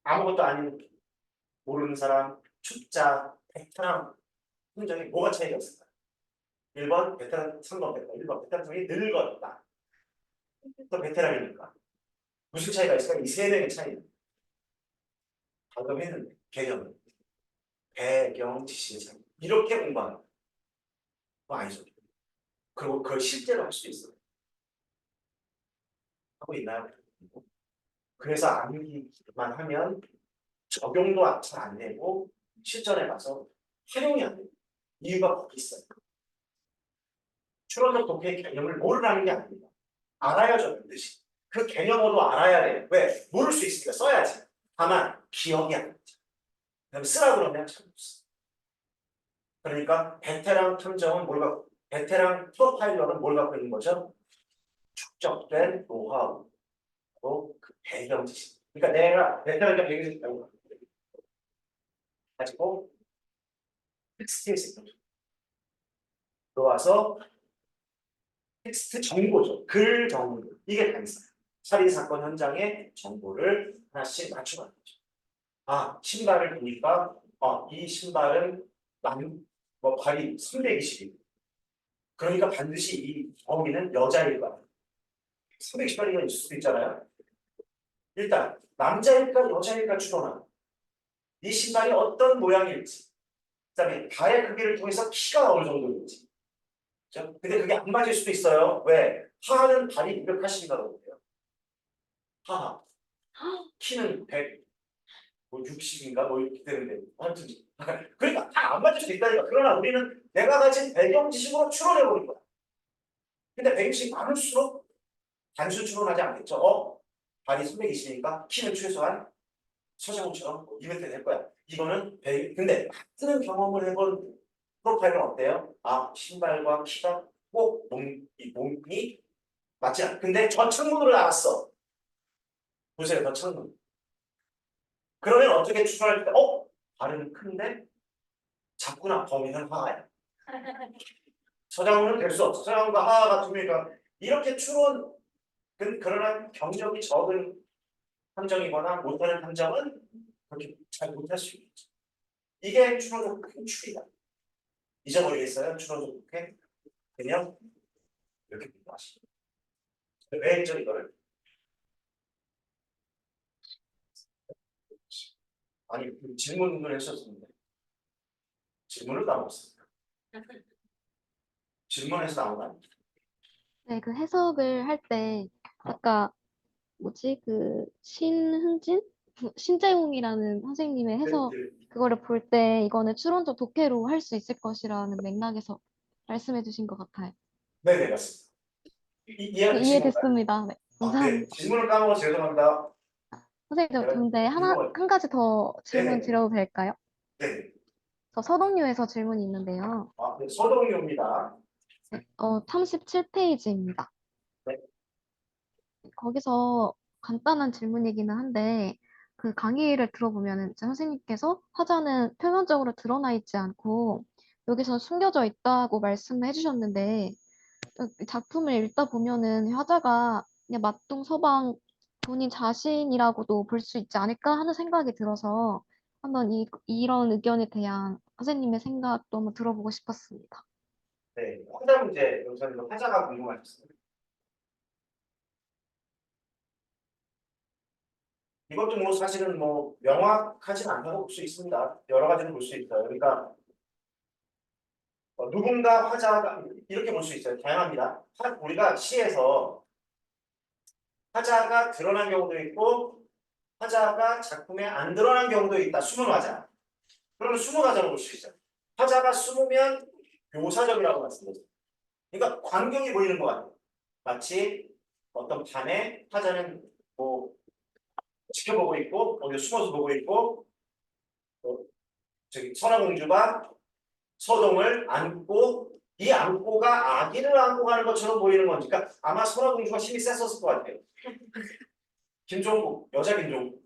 아무것도 아닌 모르는 사람, 초짜, 베테랑 함정이 뭐가 차이가 있을까? 1번 베테랑 성공했다. 1번 베테랑 성이 늙었다. 또 베테랑이니까. 무슨 차이가 있을까? 이 세 명의 차이. 방금 했는데 개념, 배경, 지시의 차이. 이렇게 공부하는 거 아니죠. 그리고 그걸 실제로 할 수 있어요. 하고 있나요? 그래서 암기만 하면 적용도 잘 안 되고 실전에 가서 활용이 안 돼요. 이유가 거기 있어요. 추론적 독해의 개념을 모르라는 게 아닙니다. 알아야죠, 반드시. 그 개념으로 알아야 돼요. 왜? 모를 수 있으니까 써야지. 다만 기억이 안 나죠. 그럼 쓰라 그러면 잘 못 써. 그러니까 베테랑 탐정은 뭘 갖고, 베테랑 프로파일러는 뭘 갖고 있는 거죠? 축적된 노하우, 그 배경 지식. 그러니까 내가 베테랑과 배경 지식 가지고 텍스트에 들어와서 텍스트 정보죠. 글 정보. 이게 다 있어요. 살인사건 현장의 정보를 하나씩 맞춰가는 거죠. 아, 신발을 보니까 이 신발은 발이 320이. 그러니까 반드시 이 범인은 여자일까? 318이가 있을 수도 있잖아요. 일단 남자일까 여자일까 추론하는 이 신발이 어떤 모양일지, 그다음에 발의 크기를 통해서 키가 어느 정도일지. 그렇죠? 근데 그게 안 맞을 수도 있어요. 왜? 하하는 발이 280인가 그래요. 하하. 키는 100, 뭐 60인가 뭐 이렇게 되는데 아무튼 그러니까 다 안 맞을 수도 있다니까. 그러나 우리는 내가 가진 배경 지식으로 추론해 버린 거야. 근데 배경 지식이 많을수록 단순 추론하지 않겠죠. 발이 320이니까 키는 최소한 서장훈처럼 2m 될 거야. 이거는 근데 같은 경험을 해본 프로파일은 어때요? 아, 신발과 키가 꼭 몸이 맞지 않아. 근데 저 창문으로 나왔어. 보세요, 저 창문. 그러면 어떻게 추론할 때, 발은 큰데 작구나. 범인은 하하야. 서장훈은 될 수 없어. 서장훈과 하하 같으니까 이렇게 추론. 그러나 경력이 적은 함정이거나 못하는 함정은 그렇게 잘 못할 수 있죠. 이게 추론적 큰 추리다. 잊어버리겠어요? 추론적 독해? 그냥 이렇게 공부하시죠. 왜 했죠 이거를? 아니 질문을 했었는데 질문을 까먹었어요. 질문에서 나온 거 아니에요? 네, 그 해석을 할 때 아까 뭐지? 그 신흥진? 신재웅이라는 선생님의 해석 그거를 볼 때 이거는 추론적 독해로 할 수 있을 것이라는 맥락에서 말씀해 주신 것 같아요. 네네 맞습니다. 네, 이해되신 건가요? 이해됐습니다. 네, 네. 감사합니다. 질문을 까먹어서 죄송합니다. 선생님, 제가 근데 한 가지 더 질문 네네. 드려도 될까요? 네. 저 서동요에서 질문이 있는데요. 네. 소동료입니다. 네, 37페이지입니다. 네. 거기서 간단한 질문이기는 한데, 그 강의를 들어보면은 선생님께서 화자는 표면적으로 드러나 있지 않고, 여기서 숨겨져 있다고 말씀을 해주셨는데, 작품을 읽다 보면은 화자가 그냥 맞동 서방 본인 자신이라고도 볼 수 있지 않을까 하는 생각이 들어서 한번 이런 의견에 대한 선생님의 생각도 한번 들어보고 싶었습니다. 네. 화자 문제, 여기서는 화자가 궁금하셨어요. 이것도 뭐 사실은 뭐 명확하진 않다고 볼 수 있습니다. 여러 가지로 볼 수 있어요. 그러니까 누군가 화자가 이렇게 볼 수 있어요. 다양합니다. 우리가 시에서 화자가 드러난 경우도 있고 화자가 작품에 안 드러난 경우도 있다. 숨은 화자. 그러면 숨은 화자로 볼 수 있어요. 화자가 숨으면 묘사적이라고 말씀드렸어요. 그러니까 광경이 보이는 것 같아요. 마치 어떤 판에 화자는 뭐 지켜보고 있고 어디 숨어서 보고 있고 저기 선화공주가 서동을 안고 이 안고가 아기를 안고 가는 것처럼 보이는 거니까 아마 선화공주가 힘이 셌었을 것 같아요. 김종국 여자 김종국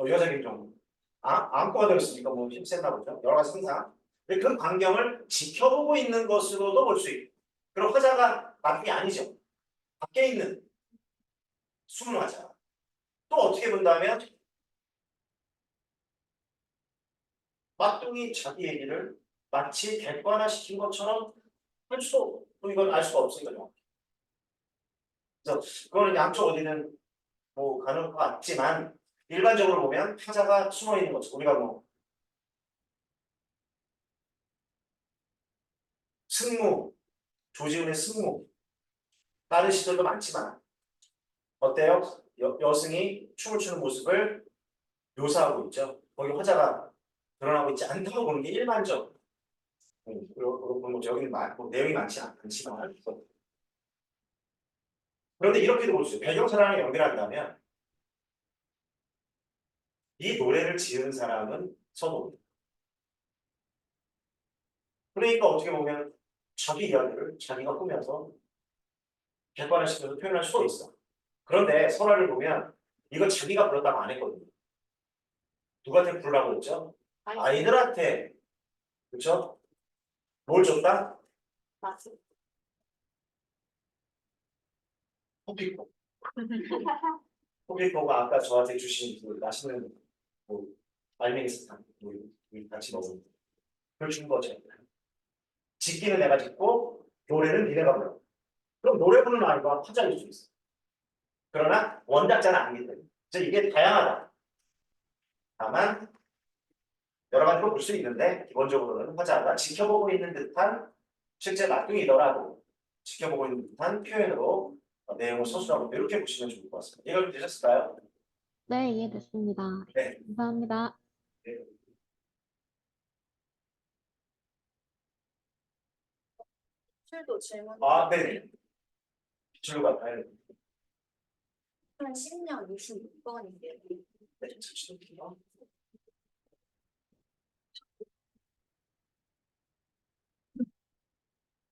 여자 김종국 안고가 되었으니까 뭐 힘 셌나 보죠. 여러 가지 상상. 그 광경을 지켜보고 있는 것으로도 볼 수 있고 그럼 화자가 나중이 아니죠. 밖에 있는 숨은 화자. 또 어떻게 본다면 막둥이 자기 얘기를 마치 객관화시킨 것처럼 할 수도 또 이걸 알 수가 없으니까 요 그래서 그거는 양쪽 어디는 뭐 가는 것 같지만 일반적으로 보면 타자가 숨어 있는 거죠. 우리가 뭐 승무, 조지훈의 승무, 다른 시들도 많지만 어때요? 여승이 춤을 추는 모습을 묘사하고 있죠. 거기 화자가 드러나고 있지 않다고 보는 게 일반적. 그리고 뭐 여기는 뭐 내용이 많지 않지만 그런데 이렇게도 볼 수 있어요. 배경사랑을 연결한다면 이 노래를 지은 사람은 서도. 그러니까 어떻게 보면 자기 이야기를 자기가 꾸며서 객관화시켜서 표현할 수도 있어. 그런데 설화를 보면 이거 자기가 불렀다고 안 했거든요. 누구한테 부르라고 했죠? 아이들한테. 그렇죠? 뭘 줬다? 맞습니다. 호피포. 호피포가 아까 저한테 주신 그 맛있는 뭐 알맹이 사탕 우리 같이 먹은 그걸 준 거죠. 짓기는 내가 짓고 노래는 니네가 불러. 그럼 노래 부르는 아이가 화자일 수 있어. 그러나 원작자는 아니기 때문에. 그래서 이게 다양하다. 다만 여러 가지로 볼 수 있는데 기본적으로는 화자가 지켜보고 있는 듯한 실제 막둥이더라도 지켜보고 있는 듯한 표현으로 내용을 서술하고 이렇게 보시면 좋을 것 같습니다. 이해가 좀 되셨을까요? 네, 이해됐습니다. 네. 감사합니다. 네. 출도 질문. 아, 네네. 비출로가 봐야 됩니다. 10년 26번인데요. 네, 잠시만요.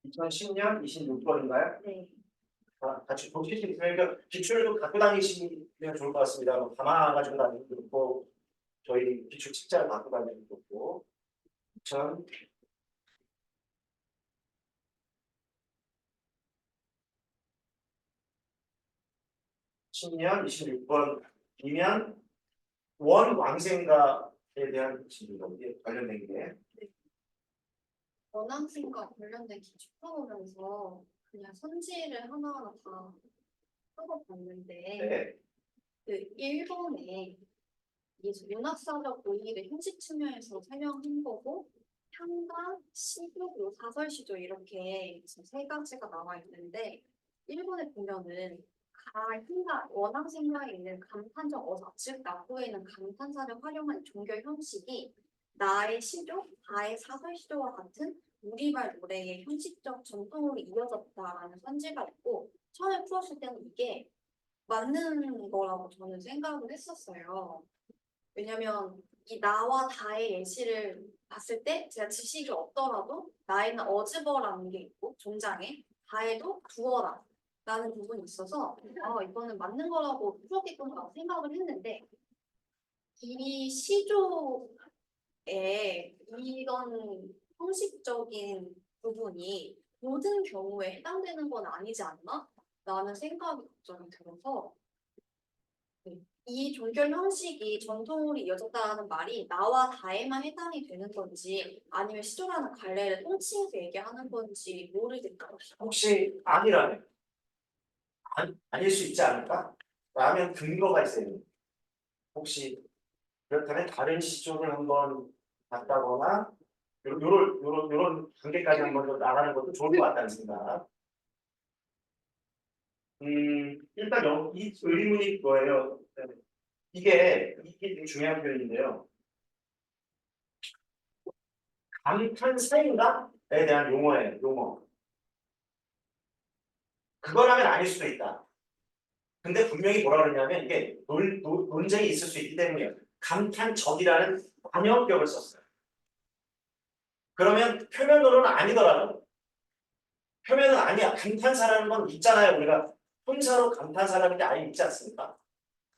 2010년 26번인가요? 네. 같이 보실 수 있으니까 기출도 갖고 다니시면 좋을 것 같습니다. 뭐 가마 가지고 다니는 것도 좋고 저희 기출 책자를 갖고 다니는 것도 좋고 2010년 26번이면 원왕생가에 대한 질문이 관련된 게 원앙생과 관련된 기출 풀어보면서 그냥 선지를 하나하나 다 풀어봤는데 네. 그 일본의 이 문학사적 고의를 형식 측면에서 설명한 거고 향과 시조, 그리고 사설시조 이렇게 지금 세 가지가 나와 있는데 일본에 보면은 가향과 원앙생가에 있는 감탄적 어사, 즉 나부에 있는 감탄사를 활용한 종교 형식이 나의 시조, 가의 사설시조와 같은 우리말 노래의 형식적 전통으로 이어졌다라는 선지가 있고 처음에 풀었을 때는 이게 맞는 거라고 저는 생각을 했었어요. 왜냐면 이 나와 다의 예시를 봤을 때 제가 지식이 없더라도 나에는 어즈버라는 게 있고 종장에 다에도 두어라 라는 부분이 있어서 이거는 맞는 거라고 풀었겠구나 생각을 했는데 이 시조에 이런 형식적인 부분이 모든 경우에 해당되는 건 아니지 않나? 라는 생각이 갑자기 들어서 이 종결 형식이 전통으로 이어졌다는 말이 나와 다에만 해당이 되는 건지 아니면 시조라는 갈래를 통칭해서 얘기하는 건지 모르겠더라고요. 혹시 아니라면 아닐 수 있지 않을까? 라면 근거가 있어요. 혹시 그렇다면 다른 시조를 한번 봤다거나 요런 단계까지 한번 더 나가는 것도 좋을 것 같다는 생각. 일단 이 의문이 뭐예요? 이게 되게 중요한 표현인데요. 감탄사인가에 대한 용어예요. 용어. 그거라면 아닐 수도 있다. 근데 분명히 뭐라 그러냐면 이게 논쟁이 있을 수 있기 때문이에요. 감탄적이라는 관형격을 썼어요. 그러면 표면으로는 아니더라도 표면은 아니야. 감탄사라는 건 있잖아요. 우리가 혼사로 감탄사라는 게 아예 있지 않습니까?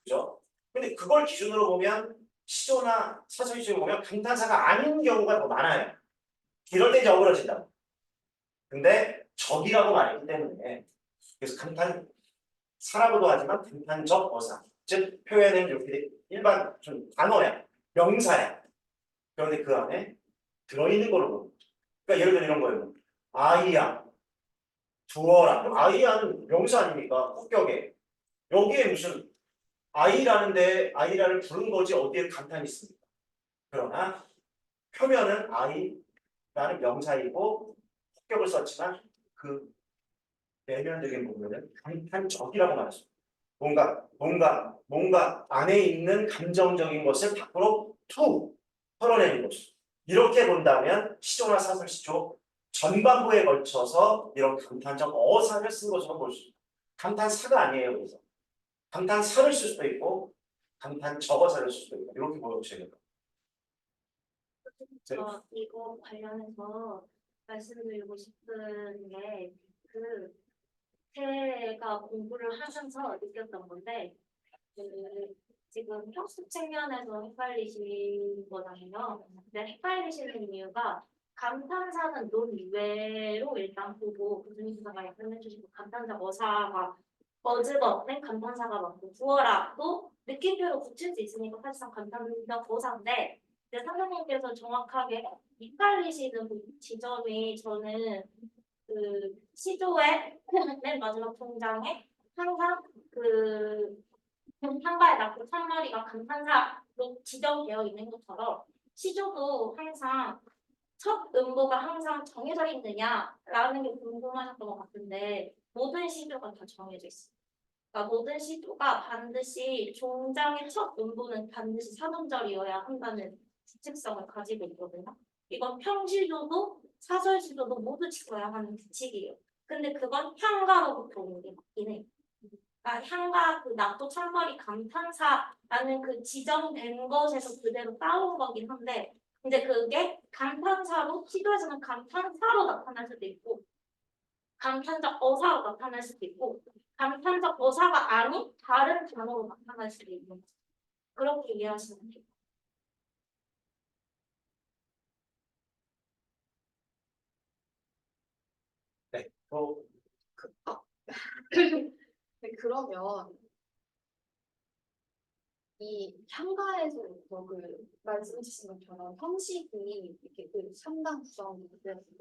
그죠? 근데 그걸 기준으로 보면 시조나 사설시조를 보면 감탄사가 아닌 경우가 더 많아요. 이럴 때 이제 어그러진다. 근데 적이라고 말했기 때문에 그래서 감탄사라고도 하지만 감탄적 어사 즉 표현은 이렇게 일반 좀 단어야 명사야. 그런데 그 안에 들어있는 걸로 보는 거죠. 그러니까 예를 들어 이런 거예요. 아이야, 두어라. 그럼 아이야는 명사 아닙니까? 폭격에. 여기에 무슨 아이라는데 아이라를 부른 거지 어디에 감탄이 있습니까? 그러나 표면은 아이라는 명사이고 폭격을 썼지만 그 내면적인 부분은 감탄적이라고 말했습니다. 뭔가 안에 있는 감정적인 것을 밖으로 털어내는 것이. 이렇게 본다면 시조나 사설시조 전반부에 걸쳐서 이런 감탄적 어사를 쓴 것으로 볼 수 있습니다. 감탄사가 아니에요. 그래서 감탄사를 쓸 수도 있고 감탄적 어사를 쓸 수도 있고 이렇게 보여주셔야 됩니다. 이거 관련해서 말씀드리고 싶은 게 제가 공부를 하면서 느꼈던 건데 지금 학습 측면에서 헷갈리신 거잖아요. 근데 헷갈리시는 이유가 감탄사는 논외로 일단 보고 교수님께서 말씀해 주시고 감탄사 어사가 어즈버는 감탄사가 맞고 구어라도 느낌표로 붙일 수 있으니까 사실상 감탄사 어사인데 이제 선생님께서 정확하게 헷갈리시는 지점이 저는 시조의 맨 마지막 문장에 항상 한가에 낳고 참머리가 감탄사로 지정되어 있는 것처럼 시조도 항상 첫 음보가 항상 정해져 있느냐라는 게 궁금하셨던 것 같은데 모든 시조가 다 정해져 있어요. 그러니까 모든 시조가 반드시 종장의 첫 음보는 반드시 사음절이어야 한다는 규칙성을 가지고 있거든요. 이건 평시조도 사설시조도 모두 지켜야 하는 규칙이에요. 근데 그건 향가로부터 오는 게 맞긴 해. 그러니까 향가 낙도 참머리 감탄사라는 그 지정된 것에서 그대로 따온 거긴 한데 근데 그게 감탄사로 시조에서는 감탄사로 나타날 수도 있고 감탄적 어사로 나타날 수도 있고 감탄적 어사가 아닌 다른 단어로 나타날 수도 있는 거죠. 그렇게 이해하시면 돼요. 네. 또 네, 그러면 이 향가에서부터 말씀 주신 것처럼 형식이 이렇게 상당 구성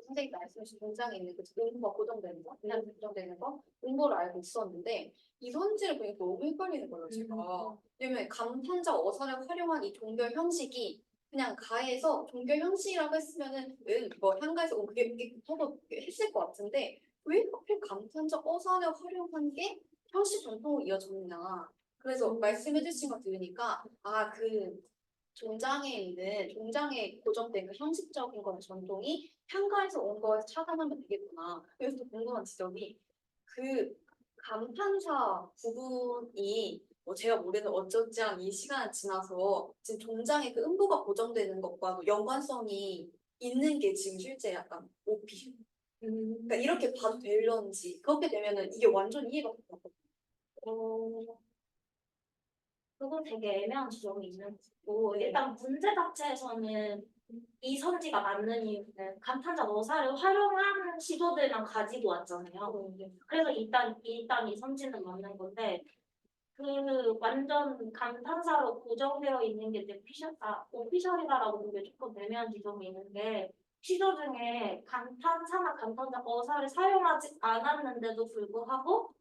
선생님 말씀 주신 문장에 있는 음보가 고정되는 거, 그냥 고정되는 거, 음보를 알고 있었는데 이 선지를 보니까 너무 헷갈리는 거예요, 제가. 왜냐면 감탄자 어사를 활용한 이 종결 형식이 그냥 가에서 종결 형식이라고 했으면은 뭐 향가에서 그게 서로 했을 것 같은데 왜 하필 감탄자 어사를 활용한 게 형식 전통으로 이어졌냐. 그래서 말씀해주신 거 들으니까 종장에 고정된 그 형식적인 건 전통이 향가에서 온 거에서 차단하면 되겠구나. 그래서 또 궁금한 지점이 그 감탄사 부분이 제가 모르는 어쩌지한 이 시간이 지나서 지금 종장에 그 음보가 고정되는 것과도 연관성이 있는 게 지금 실제 약간 오피. 그러니까 이렇게 봐도 될런지 그렇게 되면은 이게 완전 이해가 되거든요. 그거 되게 애매한 지점이 있는 거고 일단 문제 자체에서는 이 선지가 맞는 이유는 감탄자 어사를 활용하는 시도들만 가지고 왔잖아요. 그래서 일단 이 선지는 맞는 건데 완전 감탄사로 고정되어 있는 게 오피셜이다라고 보기에 조금 애매한 지점이 있는 게 시도 중에 감탄사나 감탄자 어사를 사용하지 않았는데도 불구하고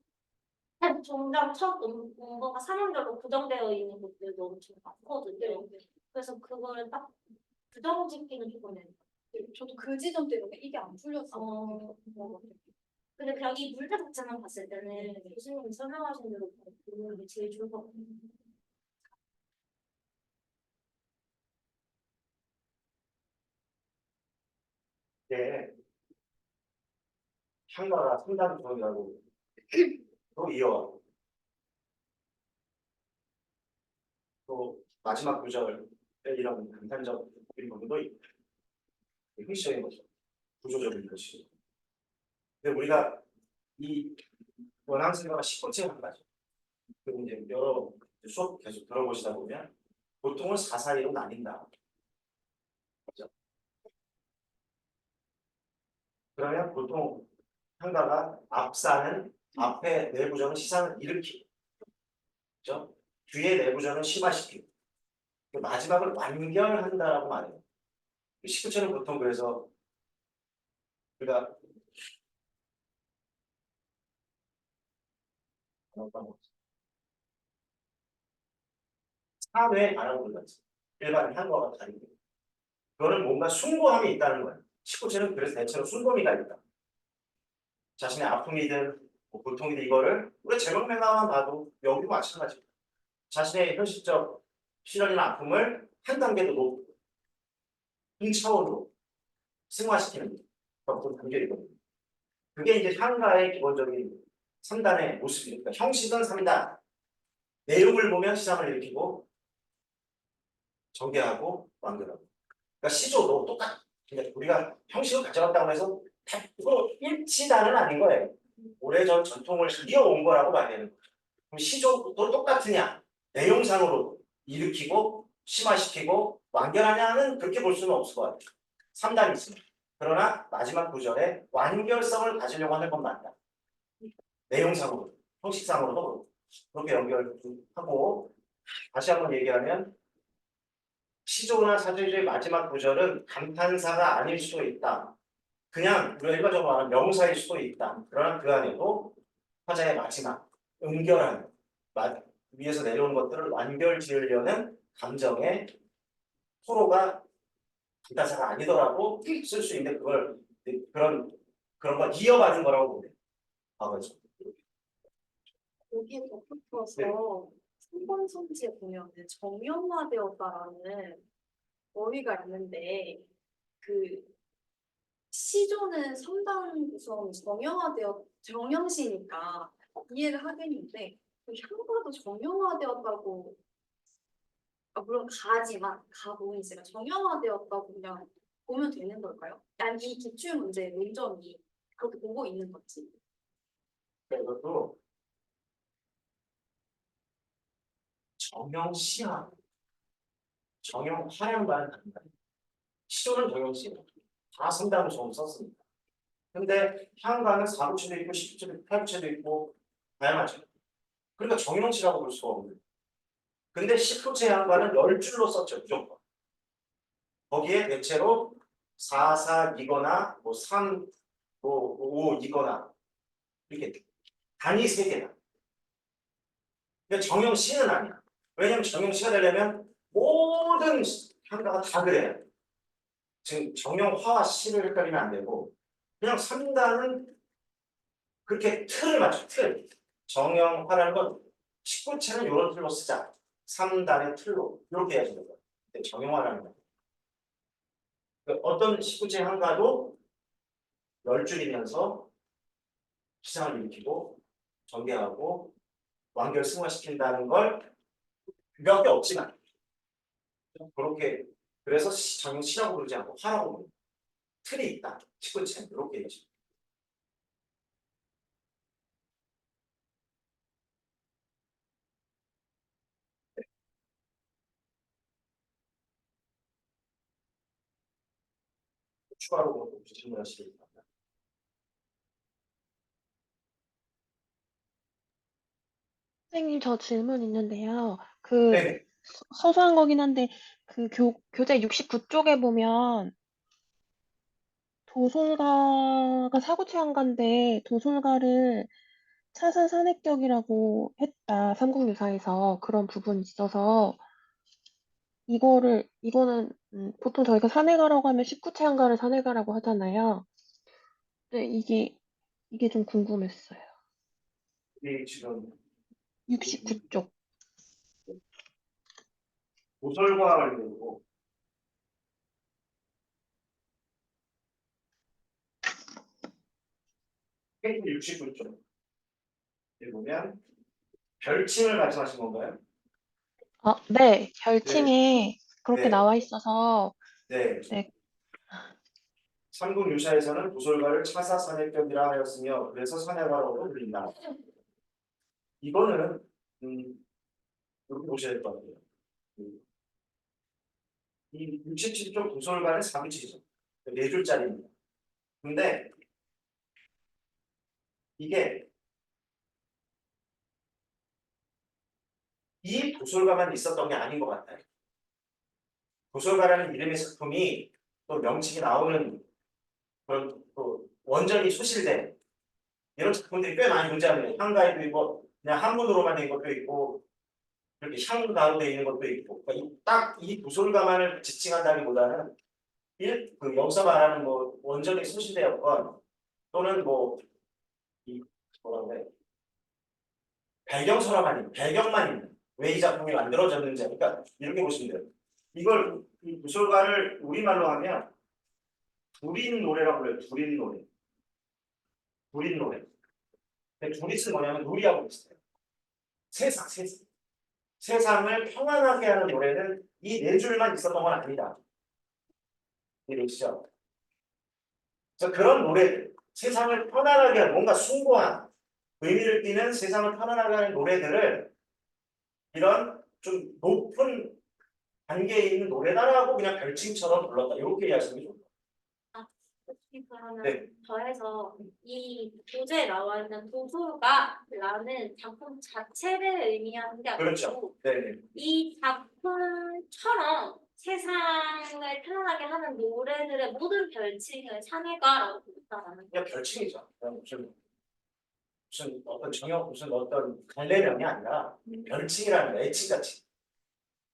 종장 첫 음보가 3음절로 고정되어 있는 것들도 엄청 많거든요. 그래서 그거를 딱 부정짓기는 조금 애매해요. 저도 그 지점 때문에 이게 안 풀렸어. 근데 그냥 이 문제 자체만 봤을 때는 교수님이 설명하신 대로 보는 게 제일 좋을 것 같아요. 이게 향가가 상당 부분이라고 또 이어 또 마지막 구절에 이런 감탄적 부분도 있고 형식적인 것이죠. 구조적인 것이죠. 근데 우리가 이 원앙스가 10번째 한 가지. 그리고 이제 여러 수업 계속 들어보시다 보면 보통은 4사이로 나뉜다. 그렇죠? 그러면 보통 한가가 앞사는 앞에 내부적은 시상을 일으키고, 그렇죠? 뒤에 내부적은 심화시키고, 마지막을 완결한다라고 말해요. 19초는 보통 그래서 우리가 사회에 관한 거지. 일반 한국어가 다르게. 그거는 뭔가 숭고함이 있다는 거예요. 19세는 그래서 대체로 숭고미가 있다. 자신의 아픔이든 뭐 고통이든 이거를 우리가 제목명만 봐도 여기도 마찬가지입니다. 자신의 현실적 시련이나 아픔을 한 단계 더 높은 차원으로 승화시키는 어떤 단계이거든요. 그게 이제 향가의 기본적인 3단의 모습이니까 형식은 3단, 내용을 보면 시장을 일으키고 전개하고 완결하고. 그러니까 시조도 똑같. 그러니까 우리가 형식을 가져갔다고 해서 100% 일치다는 아닌 거예요. 오래전 전통을 이어온 거라고 봐야 되는 거예요. 그럼 시조도 똑같으냐? 내용상으로 일으키고 심화시키고 완결하냐는 그렇게 볼 수는 없을 것 같아요. 3단이지. 그러나 마지막 구절에 완결성을 가지려고 하는 건 맞다. 내용상으로, 형식상으로도 그렇게 연결하고 다시 한번 얘기하면 시조나 사조의 마지막 구절은 감탄사가 아닐 수도 있다. 그냥 우리가 일반적으로 말하는 명사일 수도 있다. 그러나 그 안에도 화자의 마지막, 응결하는 위에서 내려오는 것들을 완결 지으려는 감정의 토로가 감탄사가 아니더라도 쓸 수 있는 그걸 그런 걸 이어받은 거라고 보면 과거죠. 거기에 덧붙여서 3번 선지에 보면은 정형화되었다라는 어휘가 있는데 그 시조는 3단 구성 정형시니까 이해를 하겠는데 그 향가도 정형화되었다고 물론 가지만 가보니 제가 정형화되었다고 그냥 보면 되는 걸까요? 난 이 기출 문제의 논점이 그렇게 보고 있는 건지. 그것도 정형시야, 정형화량과는 다릅니다. 시조는 정형시예요. 다 3단을 처음 썼습니다. 근데 향가는 4구체도 있고 10구체도 있고 8구체도 있고 다양하죠. 그러니까 정형시라고 볼 수가 없는. 근데 10구체 향가는 10줄로 썼죠. 무조건. 거기에 대체로 4, 4이거나 뭐 3, 뭐 5이거나 이렇게 단위 3개다. 근데 정형시는 아니야. 왜냐면 정형시가 되려면 모든 향가가 다 그래야 돼. 지금 정형화와 시를 헷갈리면 안 되고 그냥 3단은 그렇게 틀을 맞춰. 틀. 정형화라는 건 19체는 이런 틀로 쓰자. 3단의 틀로 이렇게 해야 되는 거야. 근데 정형화라는 거. 어떤 19체 한가도 10줄이면서 시장을 일으키고 전개하고 완결 승화시킨다는 걸 몇 개 없지만 그렇게 그래서 정형시라고 부르지 않고 화라고 부르는 틀이 있다. 19체 이렇게 해야지. 추가로 뭐 질문하시기 바랍니다. 선생님, 저 질문 있는데요. 그 네네. 소소한 거긴 한데 그 교재 69쪽에 보면 도솔가가 사고치한가인데 도솔가를 차사 산액격이라고 했다. 삼국유사에서 그런 부분이 있어서 이거는 보통 저희가 산해가라고 하면 19체 한가를 산해가라고 하잖아요. 근데 이게 좀 궁금했어요. 우리 지금 69쪽. 도설과 관련이고 페이지 69쪽 보면 별칭을 말씀하신 건가요? 네. 네, 별칭에 그렇게 네, 나와 있어서 네. 네. 삼국유사에서는 도솔가를 차사산액격이라 하였으며 그래서 산해가라고 불린다. 이거는 이렇게 보셔야 될 것 같아요. 이 67쪽 도솔가는 4규칙이죠. 4줄짜리입니다. 근데 이게 이 도솔가만 있었던 게 아닌 것 같아요. 도솔가라는 이름의 작품이 또 명칭이 나오는 그런 그 원전이 소실된 이런 작품들이 꽤 많이 존재합니다. 한가에도 있고 그냥 한문으로만 된 것도 있고 이렇게 향가로 되어 있는 것도 있고 그러니까 딱 이 구솔가만을 지칭한다기보다는 그 여기서 말하는 뭐 원전이 소실되었건 또는 뭐 이 뭐라 그래 배경서라만 있는 배경만 있는 왜 이 작품이 만들어졌는지 그러니까 이렇게 보시면 돼요. 이걸 이 구솔가를 우리말로 하면 두린 노래라고 불러요. 두린 노래. 두린 노래. 근데 두릿은 뭐냐면 놀이하고 비슷해요. 세상. 세상을 평안하게 하는 노래는 이 네 줄만 있었던 건 아니다. 이해되시죠? 그래서 그런 노래들, 세상을 편안하게 하는 뭔가 숭고한 의미를 띠는 세상을 편안하게 하는 노래들을 이런 좀 높은 단계에 있는 노래다라고 그냥 별칭처럼 불렀다. 이렇게 이해하시는 게 좋을 것 혹시 그러면 네. 더해서 이 교재에 나와 있는 도서가라는 작품 자체를 의미하는 게 아니고 그렇죠. 네네. 이 작품처럼 세상을 편안하게 하는 노래들의 모든 별칭을 찬해가라고 부른다는 그냥 별칭이죠. 그냥 무슨 어떤 정형 무슨 어떤 갈래명이 아니라 별칭이라는 거, 애칭같이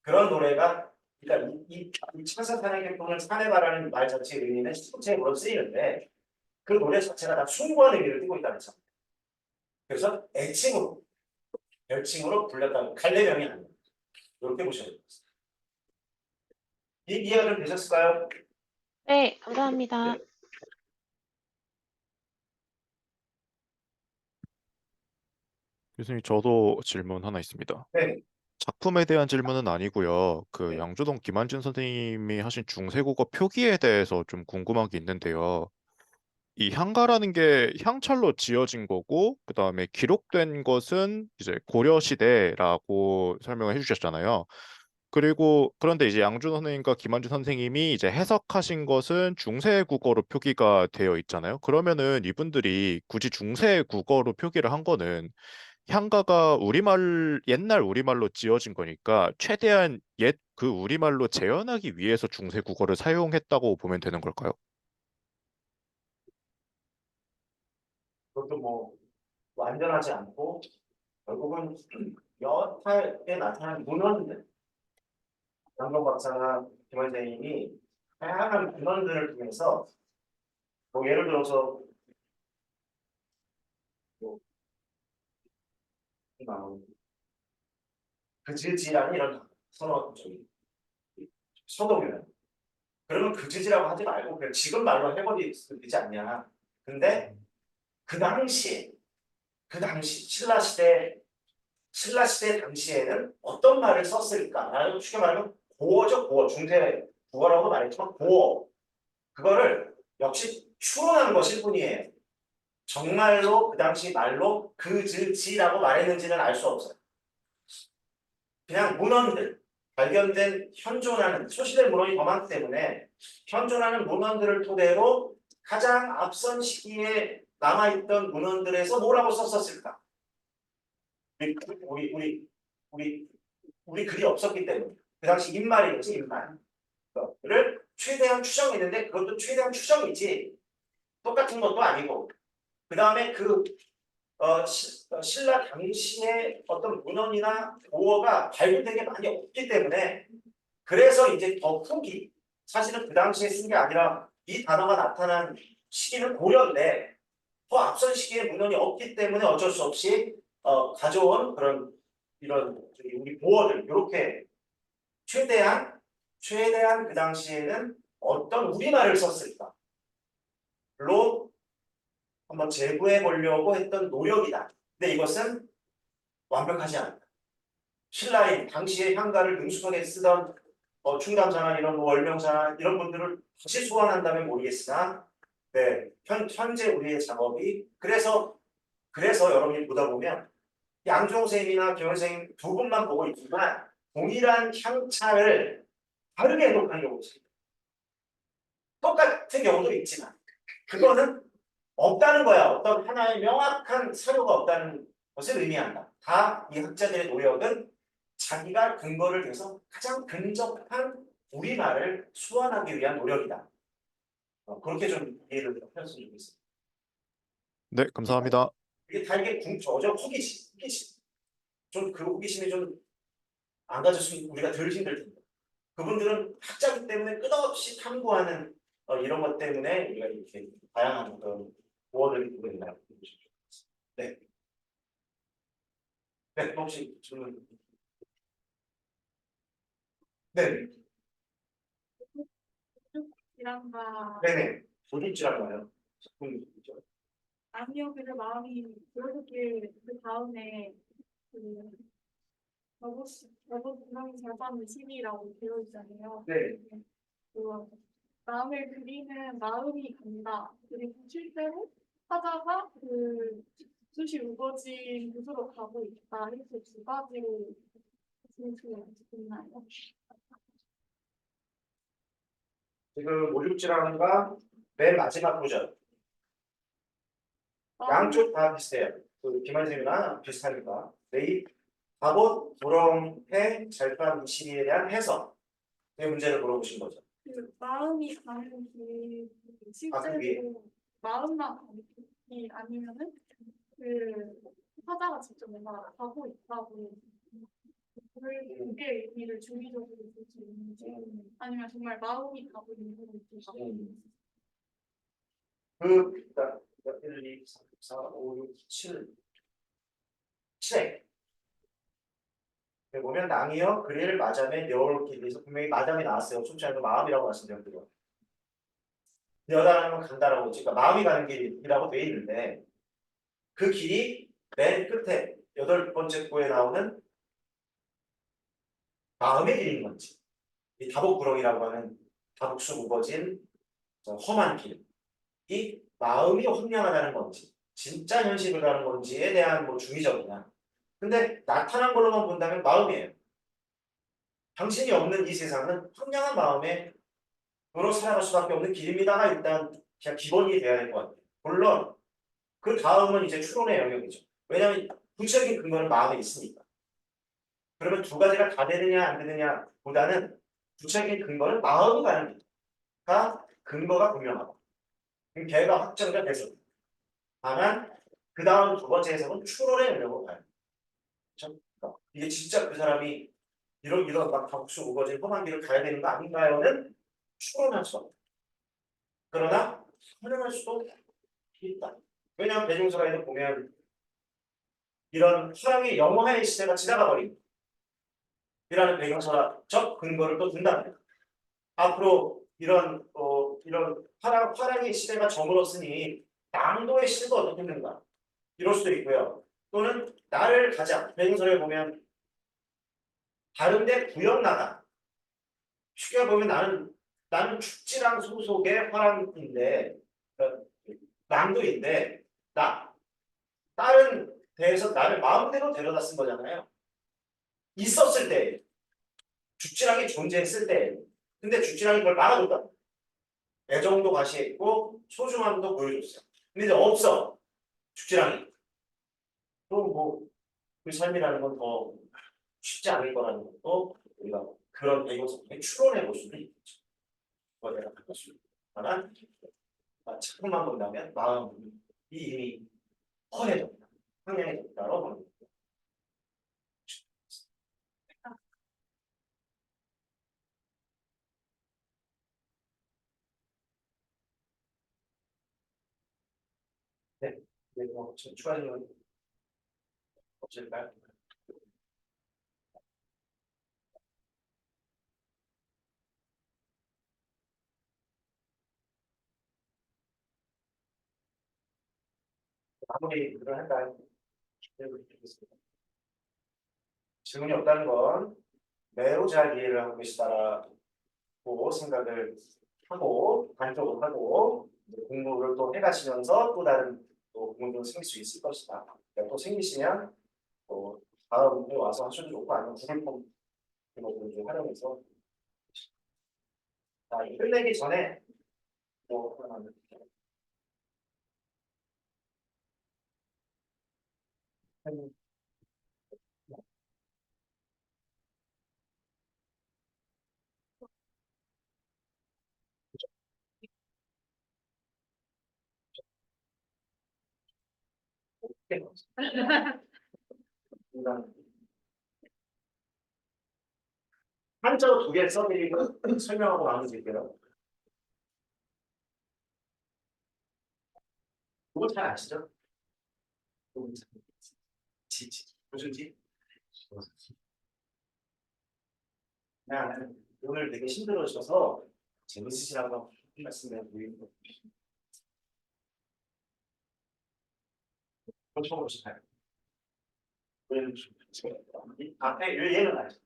그런 노래가 그러니까 이 차사탄의 객동을 찬해가라는 말 자체의 의미는 시체로 쓰이는데 그 노래 자체가 다 숭고한 의미를 띠고 있다는 점. 그래서 애칭으로 별칭으로 불렸다는 갈래명이 아니에요. 이렇게 보셔야 됩니다. 이해가 좀 되셨을까요? 네, 감사합니다. 네. 교수님, 저도 질문 하나 있습니다. 네. 작품에 대한 질문은 아니고요. 그 네. 양조동 김한준 선생님이 하신 중세국어 표기에 대해서 좀 궁금한 게 있는데요. 이 향가라는 게 향찰로 지어진 거고, 그 다음에 기록된 것은 이제 고려 시대라고 설명을 해주셨잖아요. 그리고 그런데 이제 양준 선생님과 김한준 선생님이 이제 해석하신 것은 중세 국어로 표기가 되어 있잖아요. 그러면은 이분들이 굳이 중세 국어로 표기를 한 거는 향가가 옛날 우리말로 지어진 거니까 최대한 옛 그 우리말로 재현하기 위해서 중세 국어를 사용했다고 보면 되는 걸까요? 그것도 뭐 완전하지 않고 결국은 여타에 나타난 문헌들 장동 박사나 김 선생님이 다양한 문헌들을 통해서 뭐 예를 들어서 뭐 그즈지라는 이런 선어 저기 서독이는 그러면 그즈지라고 하지 말고 그냥 지금 말로 해버리면 되지 않냐. 근데 그 당시에 그 당시 신라 시대 당시에는 어떤 말을 썼을까? 쉽게 말하면 고어죠, 고어. 중세 국어라고 말했지만 고어. 그거를 역시 추론한 것일 뿐이에요. 정말로 그 당시 말로 그즈지라고 말했는지는 알 수 없어요. 그냥 문헌들, 발견된 현존하는 소시대 문헌이 더 많기 때문에 현존하는 문헌들을 토대로 가장 앞선 시기에 남아있던 문헌들에서 뭐라고 썼었을까? 우리 우리 글이 없었기 때문에 그 당시 인말이었지 인말. 그거를 최대한 추정했는데 그것도 최대한 추정이지 똑같은 것도 아니고 그 다음에 신라 당시에 어떤 문헌이나 고어가 발굴된 게 많이 없기 때문에 그래서 이제 더 후기 사실은 그 당시에 쓴 게 아니라 이 단어가 나타난 시기는 고려인데 더 앞선 시기에 문헌이 없기 때문에 어쩔 수 없이 가져온 그런 이런 우리 고어들 이렇게 최대한 그 당시에는 어떤 우리말을 썼을까로 한번 재구해 보려고 했던 노력이다. 근데 이것은 완벽하지 않다. 신라인 당시의 향가를 능숙하게 쓰던 충담사나 이런 뭐 월명사나 이런 분들을 다시 소환한다면 모르겠으나 네, 현재 우리의 작업이 그래서 여러분이 보다 보면 양종 선생님이나 김 선생님 두 분만 보고 있지만 동일한 향차를 다르게 해석하는 경우도 있습니다. 똑같은 경우도 있지만 그거는 없다는 거야. 어떤 하나의 명확한 사료가 없다는 것을 의미한다. 다 이 학자들의 노력은 자기가 근거를 대서 가장 근접한 우리말을 수완하기 위한 노력이다. 그렇게 좀 이해를 했으면 좋겠어요. 네, 감사합니다. 이게 다 이게 호기심. 좀 그 호기심이 좀 안 가졌으면 우리가 덜 힘들 텐데. 그분들은 학자기 때문에 끝없이 탐구하는 이런 것 때문에 우리가 이렇게 다양한 어떤 조언을 듣고 있다. 네. 네, 혹시 질문? 네, 이란가 네네. 도둑질한 거예요. 작품이죠. 아니요, 그래서 마음이 그렇게 그 다음에 그 러브 분명히 잘 받는 시이라고 되어 있잖아요. 네. 그 마음을 그리는 마음이 간다. 그리고 실제로 하다가 그 붓이 우거진 곳으로 가고 있다. 이렇게 두 가지로 진술을 있나요? 지금 모죽지랑과 맨 마지막 구절 양쪽 다 비슷해요. 그 김한생이나 비슷하니까 내이 갑옷 불엄해 절판 이시리에 대한 해석 의 문제를 물어보신 거죠. 그 마음이 가는 길 아, 그게? 실제로 마음만 가는 길이 아니면은 그 화자가 직접 뭔가 가고 있다고 그게 의미를 중의적으로 볼 수 있는지 아니면 정말 마음이 가고 있는 건지 그 1, 2, 3, 4, 5, 6, 7 7회 보면 낭이여 그리를 마잠에 여울 길에서 분명히 마잠이 나왔어요. 춤추는 마음이라고 말씀드렸고요. 여다라는 건 간다라고 그러니까 마음이 가는 길이라고 돼 있는데 그 길이 맨 끝에 8번째 구에 나오는 마음의 길인 건지 이 다복구렁이라고 하는 다복수 우거진 험한 길이 마음이 혼량하다는 건지 진짜 현실을 가는 건지에 대한 뭐 중의적이나 근데 나타난 걸로만 본다면 마음이에요. 당신이 없는 이 세상은 혼량한 마음으로 살아갈 수밖에 없는 길입니다가 일단 그냥 기본이 돼야 될 것 같아요. 물론 그 다음은 이제 추론의 영역이죠. 왜냐하면 구체적인 근거는 마음에 있으니까. 그러면 두 가지가 다 되느냐 안 되느냐 보다는 구체적인 근거는 마음이 가는 길가 근거가 분명하고 그럼 걔가 확정된 해석. 다만 그 다음 두 번째 해석은 추론의 영역으로 가요. 그렇죠? 그러니까 이게 진짜 그 사람이 이런 막 덕수 우거진 험한 길을 가야 되는 거 아닌가요는 추론할 수 없다. 그러나 설명할 수도 있다. 왜냐하면 대중사회에서 보면 이런 서양의 영화의 시대가 지나가 버린 이라는 배경사적 근거를 또 둔답니다. 앞으로 이런 화랑의 시대가 저물었으니 낭도의 시대가 어떻게 되는가 이럴 수도 있고요. 또는 나를 가장 배경설에 보면 다른데 구역나다. 쉽게 보면 나는 축지랑 소속의 화랑인데 낭도인데 다른 데에서 나를 마음대로 데려다 쓴 거잖아요. 있었을 때 죽지랑이 존재했을 때 근데 죽지랑이 그걸 막아줬다. 애정도 과시했고 소중함도 보여줬어. 근데 이제 없어 죽지랑이. 그럼 뭐그 삶이라는 건 더 쉽지 않을 거라는 것도 우리가 그런 배경성에 추론해 볼 수도 있겠죠. 그걸 내가 바꿀 수 있고. 다만 자꾸만 본다면 마음이 이미 허해졌다. 황량해졌다고 보는 거죠. 네. 네, 뭐 추가 질문 없을까요? 마무리를 할까요? 네, 드리겠습니다. 질문이 없다는 건 매우 잘 이해를 하고 계시다라고 생각을 하고 반쪽을 하고 공부를 또 해가시면서 또 다른 또 공부도 생길 수 있을 것이다. 그러니까 또 생기시면 또 다음에 와서 하셔도 좋고 아니면 구글 폼 이런 것들 좀 활용해서 이 끝내기 전에 뭐 하나만 한자로 2개 써드리고 설명하고 나눠드릴게요. 그거 잘 아시죠? 무슨 지? 그냥 오늘 되게 힘들어져서 재밌으시라고 말씀드리고 처음 보시나요? 앞에 얘는 알죠?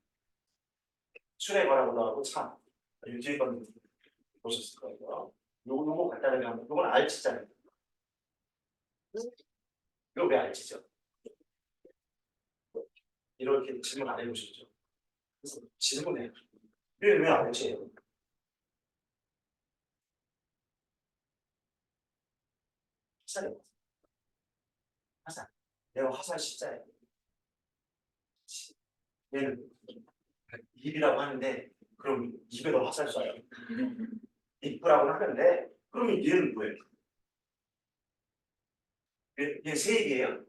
술에 관하고도 하고 참 뒤에 건 보셨을 거예요. 요거 간단하게 요건 알치잖아요. 이거 왜 알치죠? 이렇게 질문 안 해보셨죠? 그래서 질문해요. 왜 알치예요? 화살이요. 화살. 내가 화살 십자예요. 얘는 입이라고 하는데 그럼 입에도 화살 쏴요. 입구라고 하는데 그러면 얘는 뭐예요? 얘 세입이에요.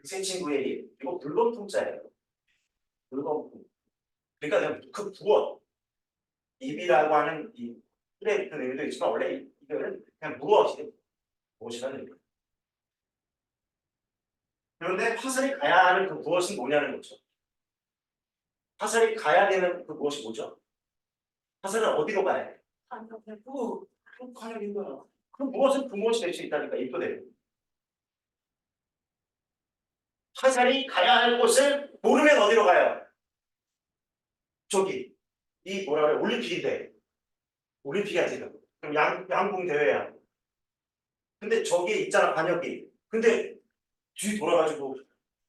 새 친구의 입. 이거 물건품자예요. 물건품. 그러니까 그 부어 입이라고 하는 이 틀에 있는 의미도 있지만 원래 이거는 그냥 무엇이에요? 무엇이라는 의미예요. 그런데 화살이 가야 하는 그 무엇은 뭐냐는 거죠. 화살이 가야 되는 그 무엇이 뭐죠? 화살은 어디로 가야 돼? 가야 되는 거야. 그럼 무엇은 그 무엇이 될 수 있다니까 입도 되고. 화살이 가야 할 곳을 모르면 어디로 가요? 저기 이 뭐라 그래? 올림픽인데 올림픽이야 지금. 그럼 양궁 대회야. 근데 저기 있잖아 관역이. 근데 뒤 돌아가지고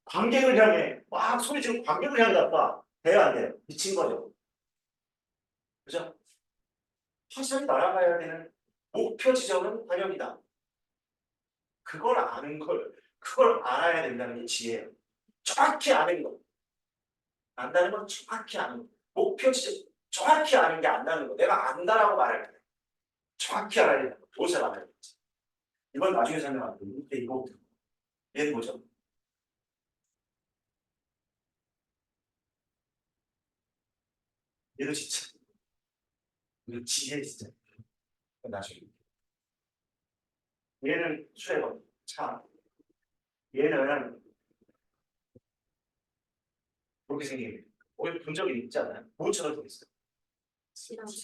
관객을 향해 막 소리 지르고 관객을 향해 갔다. 돼요 안 돼요? 미친 거죠. 그죠? 화살이 날아가야 되는 목표 지점은 관역이다. 그걸 알아야 된다는 게 지혜예요. 정확히 아는 거. 안다는 건 정확히 아는 거. 목표 지점 정확히 아는 게 안다는 거. 내가 안다라고 말할 때 정확히 알아야 된다. 무엇을 알아야 되지? 이건 나중에 설명할게요. 이때 이거 얘는 뭐죠? 얘도 진짜 이거 지혜 진짜 나중에 얘는 수레건 차 얘는 그렇게 생긴 거의 본 적이 있지 않아요? 뭐처럼 생겼어요? 지렁이.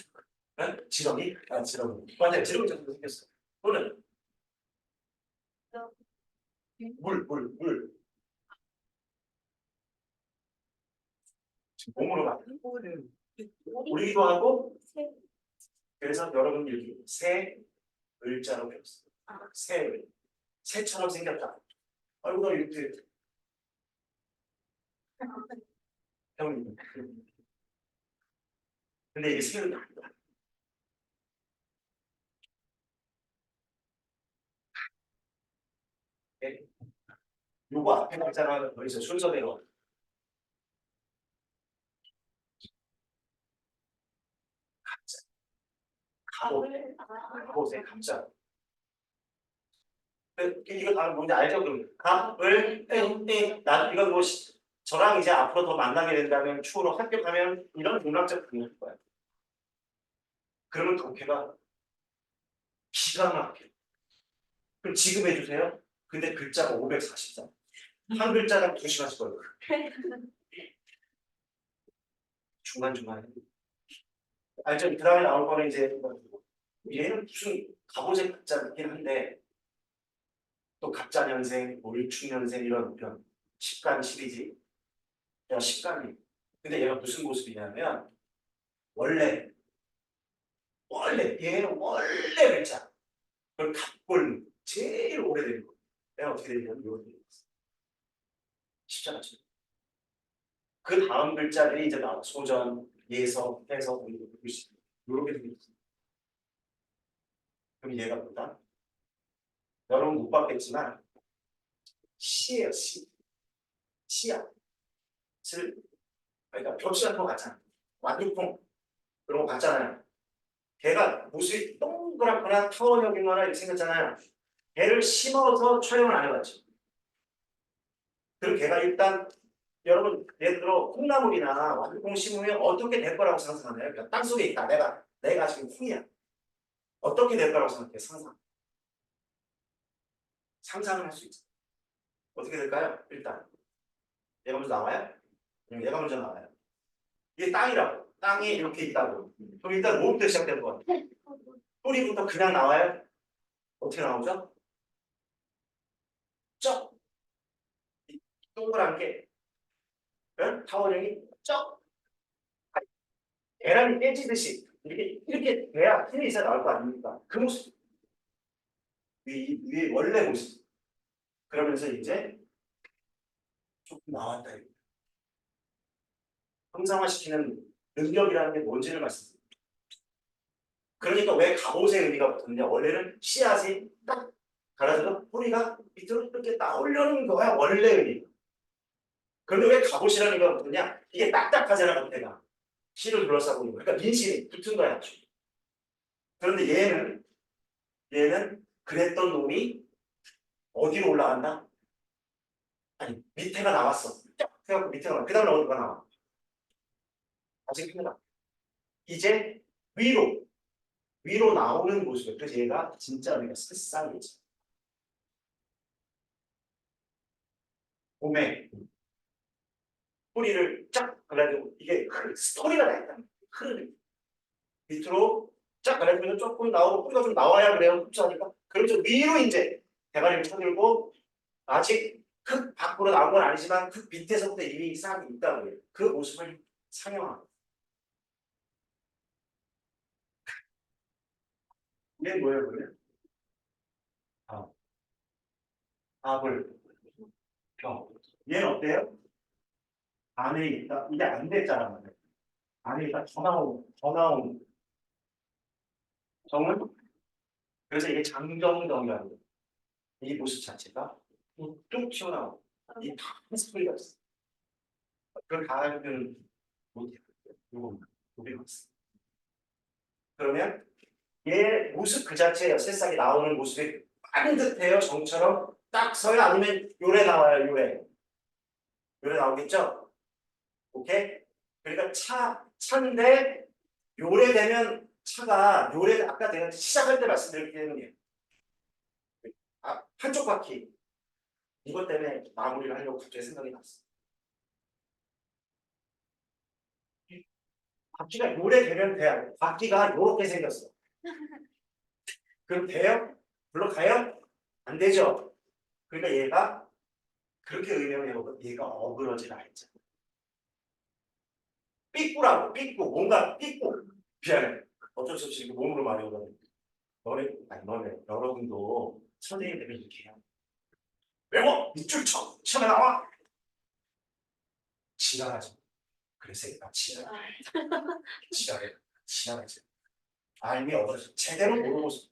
네? 지렁이? 아 지렁이 맞아요 지렁이처럼 생겼어요. 또는 물 지금 몸으로 가 우리기도 하고 그래서 여러분 여기 새 을자로 배웠어요. 새을 새처럼 생겼다. 아이고 나 이렇게 형님 근데 이게 새는 아니다. 네. 요거 앞에 글자가 여기서 순서대로 갑옷에 갑자. 이거 다 뭔지 알죠? 그럼 갑을 나 이건 뭐 저랑 이제 앞으로 더 만나게 된다면 추후로 합격하면 이런 문학적 분위기일 거야. 그러면 독해가 기가 막혀. 그럼 지금 해주세요. 근데 글자가 544. 한 글자당 2시간씩 걸려. 중간중간에. 알죠? 그 다음에 나올 거는 이제 얘는 무슨 갑옷의 갑자긴 한데 또 갑자년생, 뭐 일축년생 이런 십간 시리즈. 야, 십간이. 근데 얘가 무슨 모습이냐면 원래 얘는 원래 글자. 그걸 갑골 제일 오래된 거. 내가 어떻게 되냐면 이렇게 십자가죠. 그 다음 글자들이 이제 나와. 소전, 예서, 해서, 글씨. 이렇게 되어 있습니다. 그럼 얘가 뭐다? 여러분 못 봤겠지만 시예요, 시. 시야. 그러니까 벽시한 거 같잖아. 완두콩 그런 거 봤잖아요. 걔가 모습이 동그랗거나 타원형이거나 이렇게 생겼잖아요. 개를 심어서 촬영을 안 해봤죠. 그럼 걔가 일단 여러분 예를 들어 콩나물이나 완두콩 심으면 어떻게 될 거라고 상상하나요? 그러니까 땅속에 있다. 내가 지금 콩이야. 어떻게 될 거라고 생각해? 상상을 할 수 있어. 어떻게 될까요? 일단 얘가 먼저 나와요? 아니면 얘가 먼저 나와요? 이게 땅이라고. 땅이 이렇게 있다고. 그럼 일단 뭐부터 시작되는 거야? 뿌리부터 그냥 나와요? 어떻게 나오죠? 쩍! 이 동그란 게 타원형이 쩍! 계란이 깨지듯이 이렇게 돼야 힘이 있어야 나올 거 아닙니까? 그 모습. 위에 원래 모습. 그러면서 이제 조금 나왔다. 형상화시키는 능력이라는 게 뭔지를 말씀드립니다. 그러니까 왜 갑옷의 의미가 붙었냐? 원래는 씨앗이 딱 갈라져서 뿌리가 밑으로 이렇게 나오려는 거야, 원래 의미. 그런데 왜 갑옷이라는 의미가 붙었냐? 이게 딱딱하잖아, 겉에가. 씨를 둘러싸고 있는 거야. 그러니까 민실이 붙은 거야. 그런데 얘는 그랬던 놈이 어디로 올라간다? 아니, 밑에가 나왔어. 딱 해갖고 밑에가 나와. 그 다음에 어디가 나와? 아직 힘들어. 이제 위로 나오는 모습. 그래서 얘가 진짜 우리가 새싹이지. 봄에 뿌리를 쫙 갈라지고 이게 스토리가 다 있다. 흐름이 밑으로 쫙 갈라지면 조금 나오고 뿌리가 좀 나와야 그래요. 흡수하니까. 그러면서 위로 이제 대가리를 쳐들고 아직 흙 밖으로 나온 건 아니지만 흙 밑에서부터 이미 싹이 있다고 해요. 그 모습을 상영합니다. 이게 뭐예요, 그러면? 아불, 병. 얘는 어때요? 안에 있다. 이게 안 됐잖아. 말이야. 안에 있다. 더 나온. 정은? 그래서 이게 장정정이라는 거예요. 이 모습 자체가 뚝 튀어나오고 이다 스토리가 있어. 그걸 가르치는 못해요. 요것만 우리가 있어. 그러면 얘 모습 그 자체예요. 새싹이 나오는 모습이 반듯해요. 정처럼 딱 서요. 아니면 요래 나와요. 요래 나오겠죠? 오케이? 그러니까 차인데 요래 되면 차가 요래 아까 내가 시작할 때 말씀드렸기 때문에 한쪽 바퀴 이것 때문에 마무리를 하려고 갑자기 생각이 났어. 바퀴가 요래 되면 돼요. 바퀴가 요렇게 생겼어. 그럼 돼요? 불러가요? 안 되죠? 그러니까 얘가 그렇게 의명해보고 얘가 어그러지라 했잖아. 삐꾸라고 삐꾸 뭔가 삐꾸 미안해. 어쩔 수 없이 이렇게 몸으로 말해오거든. 너네 여러분도 선생님 되면 이렇게 해요. 외워! 밑줄 쳐! 시험에 나와! 지랄하지. 그래서 얘가 지랄하지. 이미 어그러져. 제대로 모르고서.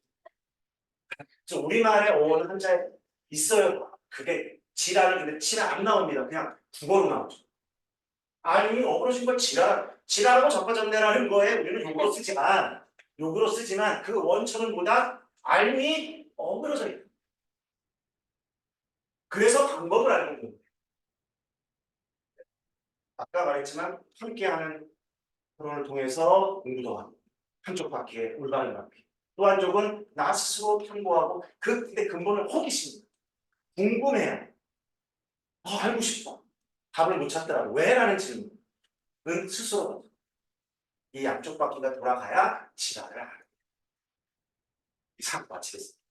우리말에 오는 한자에 있어요. 그게 지랄은 근데 지랄 안 나옵니다. 그냥 국어로 나오죠. 이미 어그러진 걸 지랄하고 적과점내라는 거에 우리는 욕으로 쓰지만 그 원천은 뭐다? 알미 어그러져 있다. 그래서 방법을 알는 거예요. 아까 말했지만 함께하는 토론을 통해서 공부도 하고 한쪽 바퀴에 올바른 바퀴 또 한쪽은 나 스스로 탐구하고 근데 근본은 호기심입니다. 궁금해요. 알고 싶어. 답을 못 찾더라고. 왜? 라는 질문은 스스로 이 양쪽 바퀴가 돌아가야 지랄을 하는 거예요. 이상 마치겠습니다.